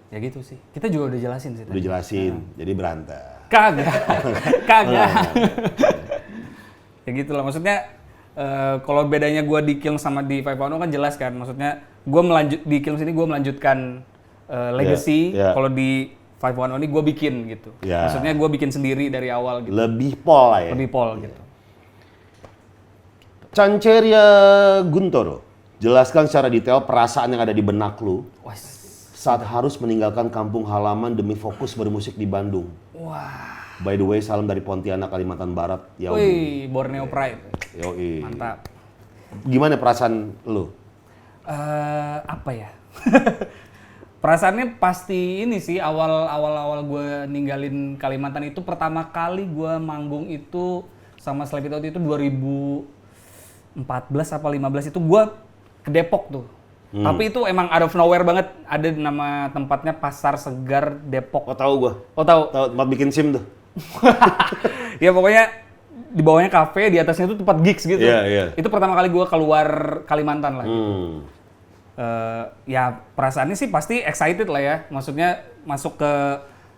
Ya gitu sih. Kita juga udah jelasin sih. Udah jelasin, jadi berantem. Kagak. Ya gitu lah, maksudnya kalau bedanya gue di Kilms sama di 510 kan jelas kan, maksudnya gue di Kilms ini gue melanjutkan legacy, kalau di 510 ini gue bikin gitu. Maksudnya gue bikin sendiri dari awal gitu. Lebih pol lah ya? Lebih pol gitu. Canceria Guntoro, jelaskan secara detail perasaan yang ada di benak lu saat harus meninggalkan kampung halaman demi fokus bermusik di Bandung. Wah. By the way, salam dari Pontianak, Kalimantan Barat. Wih, Borneo Pride. Yoi. Mantap. Gimana perasaan lu? Apa ya? Perasaannya pasti ini sih, awal gue ninggalin Kalimantan itu pertama kali gue manggung itu sama Slap It Out itu 2014 apa 15 itu gue ke Depok tuh. Tapi itu emang out of nowhere banget, ada nama tempatnya Pasar Segar Depok. Oh tahu gue. Oh tahu? Tahu tempat bikin SIM tuh. Ya pokoknya di bawahnya kafe, di atasnya itu tempat gigs gitu. Iya. Itu pertama kali gue keluar Kalimantan lah. Ya perasaannya sih pasti excited lah ya, maksudnya masuk ke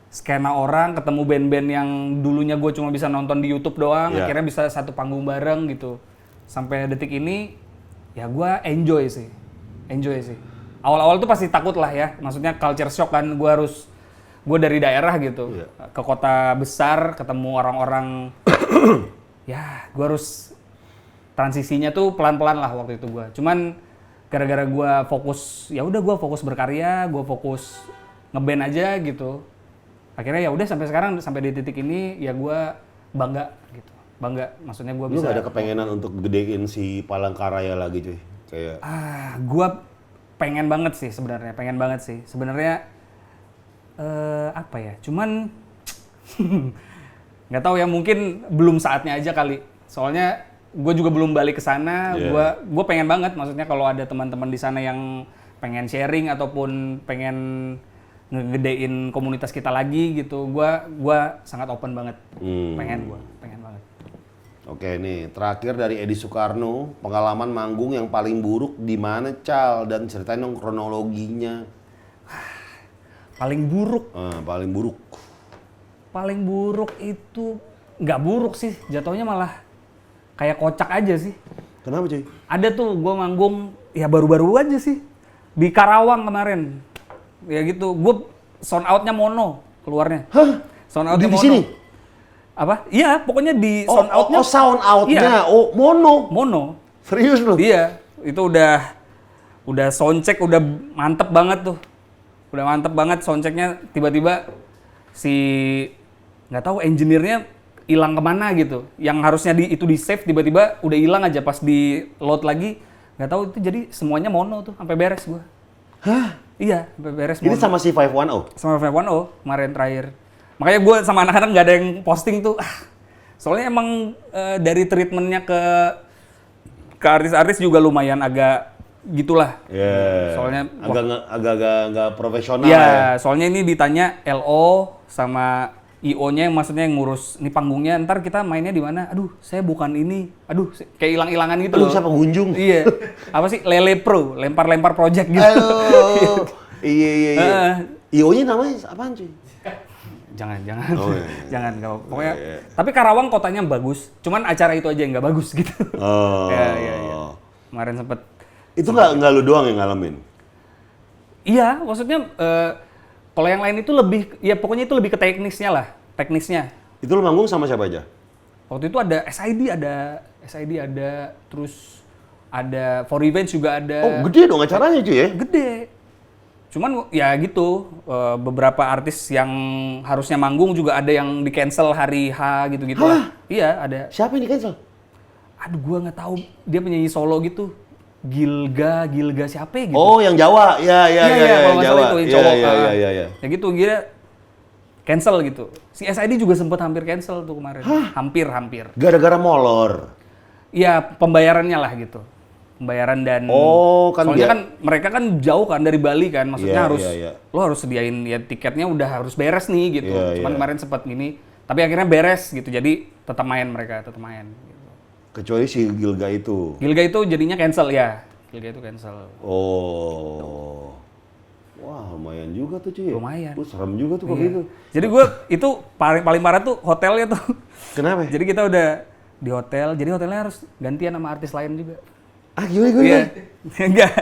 skena orang, ketemu band-band yang dulunya gue cuma bisa nonton di YouTube doang, akhirnya bisa satu panggung bareng gitu. Sampai detik ini ya gue enjoy sih. Awal-awal tuh pasti takut lah ya, maksudnya culture shock kan, gue dari daerah gitu, ke kota besar, ketemu orang-orang, ya gue harus transisinya tuh pelan-pelan lah waktu itu gue. Cuman gara-gara gue fokus, ya udah gue fokus berkarya, gue fokus ngeband aja gitu. Akhirnya ya udah sampai sekarang, sampai di titik ini ya gue bangga gitu. Bangga, maksudnya gue bisa. Lu gak ada kepengenan untuk gedein si Palangkaraya lagi cuy? Kayak gue pengen banget sih sebenarnya, Sebenarnya apa ya? Cuman nggak tahu ya, mungkin belum saatnya aja kali. Soalnya gue juga belum balik ke sana. Gue pengen banget, maksudnya kalau ada teman-teman di sana yang pengen sharing ataupun pengen ngegedein komunitas kita lagi gitu, gue sangat open banget. Pengen banget. Oke nih, terakhir dari Edi Soekarno, pengalaman manggung yang paling buruk di mana, Cal? Dan ceritain dong kronologinya. Paling buruk? Paling buruk. Paling buruk itu nggak buruk sih, jatuhnya malah kayak kocak aja sih. Kenapa cuy? Ada tuh gue manggung, ya baru-baru aja sih, di Karawang kemarin. Ya gitu, gue sound out-nya mono keluarnya. Hah? Sound out-nya di mono. Sini? Apa? Iya, pokoknya di sound out-nya. Oh, sound out-nya. Iya. Oh, mono. Mono. Serius lu? Iya, itu udah soundcheck, udah mantep banget tuh. Udah mantep banget soundchecknya, tiba-tiba si nggak tahu engineer-nya hilang kemana gitu. Yang harusnya itu di save, tiba-tiba udah hilang aja pas di load lagi. Nggak tahu itu, jadi semuanya mono tuh, sampai beres gua. Hah? Iya, sampai beres Ini mono. sama si 510? Sama 510 kemarin terakhir. Makanya gue sama anak-anak nggak ada yang posting tuh. Soalnya emang dari treatmentnya ke artis-artis juga lumayan agak gitulah. Iya. Soalnya agak nggak profesional ya. ya. Soalnya ini ditanya LO sama IO-nya yang maksudnya yang ngurus ini panggungnya, ntar kita mainnya di mana? Aduh, saya bukan ini. Aduh, kayak hilang-hilangan gitu loh. Siapa pengunjung? Iya. Apa sih? Lele Pro, lempar-lempar project gitu. Aduh. Iya. IO-nya namanya apaan cuy? Jangan. Oh, iya. Jangan, nggak apa-apa. Pokoknya, tapi Karawang kotanya bagus, cuman acara itu aja yang nggak bagus gitu. Oh. Iya. Kemarin sempet. Itu nggak lu doang yang ngalamin? Iya, maksudnya kalau yang lain itu lebih, ya pokoknya itu lebih ke teknisnya. Itu lu manggung sama siapa aja? Waktu itu ada SID ada, terus ada For Revenge juga ada. Oh, gede dong acaranya cuy ya? Gede. Cuman ya gitu, beberapa artis yang harusnya manggung juga ada yang di cancel hari H gitu-gitu lah. Iya, ada. Siapa yang di cancel? Aduh, gua nggak tahu, dia penyanyi solo gitu. Gilga siapa gitu. Oh, yang Jawa. Iya, kalau nggak salah itu yang cowok. Iya. Ya gitu, dia cancel gitu. Si SID juga sempat hampir cancel tuh kemarin. Hampir. Gara-gara molor. Iya, pembayarannya lah gitu. Pembayaran dan kan soalnya kan mereka kan jauh kan dari Bali kan, maksudnya Iya. lo harus sediain ya tiketnya udah harus beres nih gitu. Iya, Cuman kemarin sempat gini, tapi akhirnya beres gitu. Jadi tetap main gitu. Kecuali si Gilga itu. Gilga itu jadinya cancel ya. Gilga itu cancel. Oh. Wah, lumayan juga tuh cuy. Lumayan. Serem juga tuh kalau gitu. Jadi gue itu paling parah tuh hotelnya tuh. Kenapa? Jadi kita udah di hotel, jadi hotelnya harus gantian sama artis lain juga. Gimana? Iya. Enggak.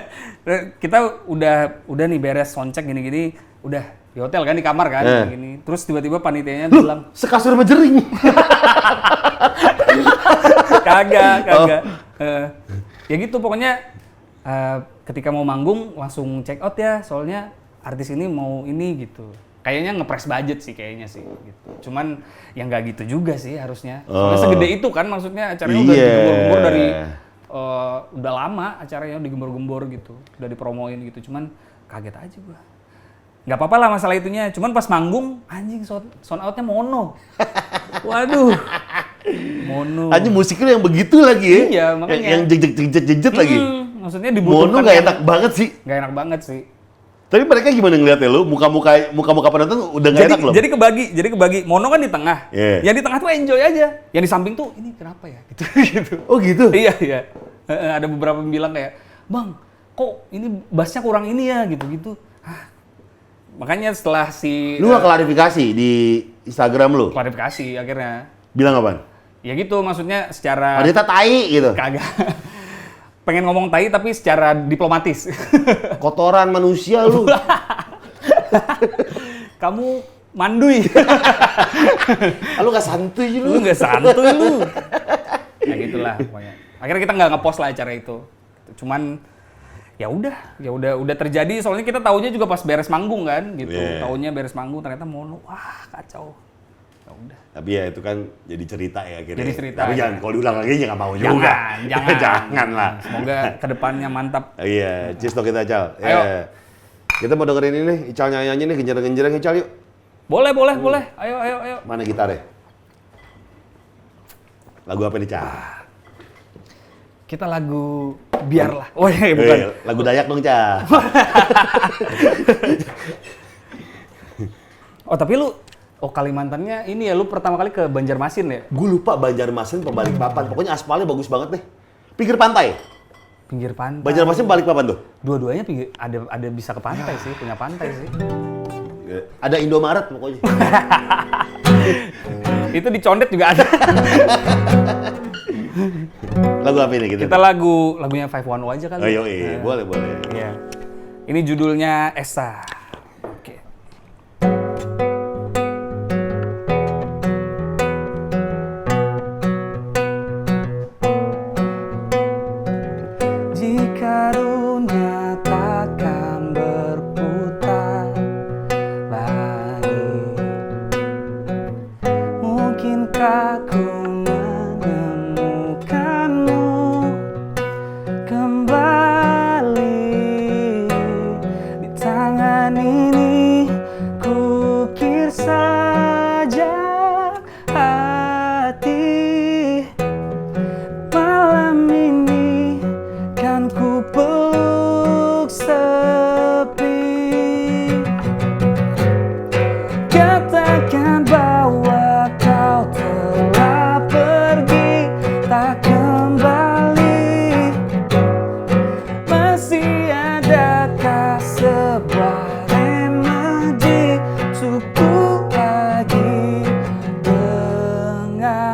Kita udah nih beres soundcheck gini-gini, udah di hotel kan, di kamar kan, gini. Terus tiba-tiba panitianya bilang, sekasur menjering. Kagak. Ya gitu pokoknya ketika mau manggung langsung check out ya, soalnya artis ini mau ini gitu. Kayaknya ngepres budget sih kayaknya sih gitu. Cuman yang nggak gitu juga sih harusnya. Soalnya segede itu kan, maksudnya acaranya udah digembor-gembor dari udah lama acaranya digembor-gembor gitu, udah dipromoin gitu. Cuman kaget aja gua. Nggak apa-apa lah masalah itunya. Cuman pas manggung anjing sound out-nya mono. Waduh. Mono. Anjing musiknya yang begitu lagi ya? Iya, makanya. Yang jejet lagi. Maksudnya dibutuhkan. Mono nggak enak banget sih. Nggak enak banget sih. Tapi mereka gimana ngeliatnya lu? Muka-muka penonton udah nggak enak loh. Jadi kebagi. Mono kan di tengah. Yang di tengah tuh enjoy aja. Yang di samping tuh ini kenapa ya? Gitu. Oh gitu? Iya. Ada beberapa yang bilang kayak, "Bang, kok ini bassnya kurang ini ya?" gitu-gitu. Makanya setelah lu nggak klarifikasi di Instagram lu? Klarifikasi akhirnya. Bilang apaan? Ya gitu, maksudnya secara Wanita tai gitu? Kagak. Pengen ngomong tai tapi secara diplomatis. Kotoran manusia lu. Kamu mandui. Lu nggak santuy lu. Lu nggak santuy lu. Ya gitulah pokoknya. Akhirnya kita nggak ngepost lah acara itu. Cuman ya udah terjadi. Soalnya kita taunya juga pas beres manggung kan, gitu. Taunya beres manggung ternyata mono, wah kacau. Ya udah. Tapi ya itu kan jadi cerita ya akhirnya. Jadi cerita. Tapi jangan kalau diulang lagi jangan mau juga. Jangan lah. Semoga kedepannya mantap. Iya, cheers dong kita Ical. Ayo. Kita mau dengerin ini nih, Ical nyanyi nih, genjreng-genjreng Ical yuk. Boleh. Ayo. Mana gitarnya? Lagu apa nih, Cal? Kita lagu Biarlah. Oh iya, bukan. Lagu Dayak dong, Cal. Tapi lu Kalimantannya ini ya, lu pertama kali ke Banjarmasin ya? Gue lupa Banjarmasin apa Balikpapan. Pokoknya aspalnya bagus banget nih. Pinggir pantai. Pinggir pantai. Banjarmasin Balikpapan tuh. Dua-duanya ada bisa ke pantai sih, punya pantai sih. Ada Indomaret pokoknya. Itu di Condet juga ada. Lagu apa ini kita lagunya 510 aja kali. Oh iya, boleh. Iya. Ini judulnya Esa. Oke. Jika dunia takkan berputar lagi, mungkinkah ku menemukanmu kembali di tangan ini, kukir saja hati. Malam ini kan ku peluk sepi, katakan bahwa kau telah pergi tak kembali. Masih adakah sebuah remedi untuk ku lagi? Dengarkanlah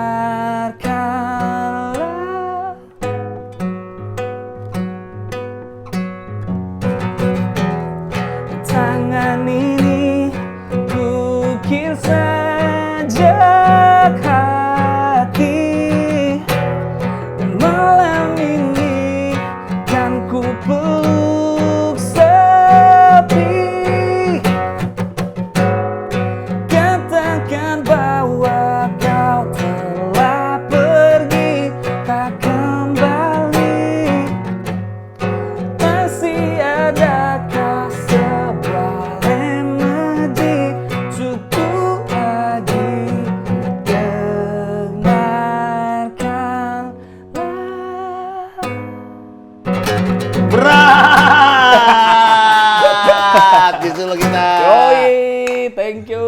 tangan ini, kukir saja hati. Malam ini kan ku peluk sepi, katakan bahwa kau telah pergi tak kembali. Masih adakah sebuah remedi untuk ku lagi? Dengarkanlah. Berat! Gitu loh kita. Yoi, thank you.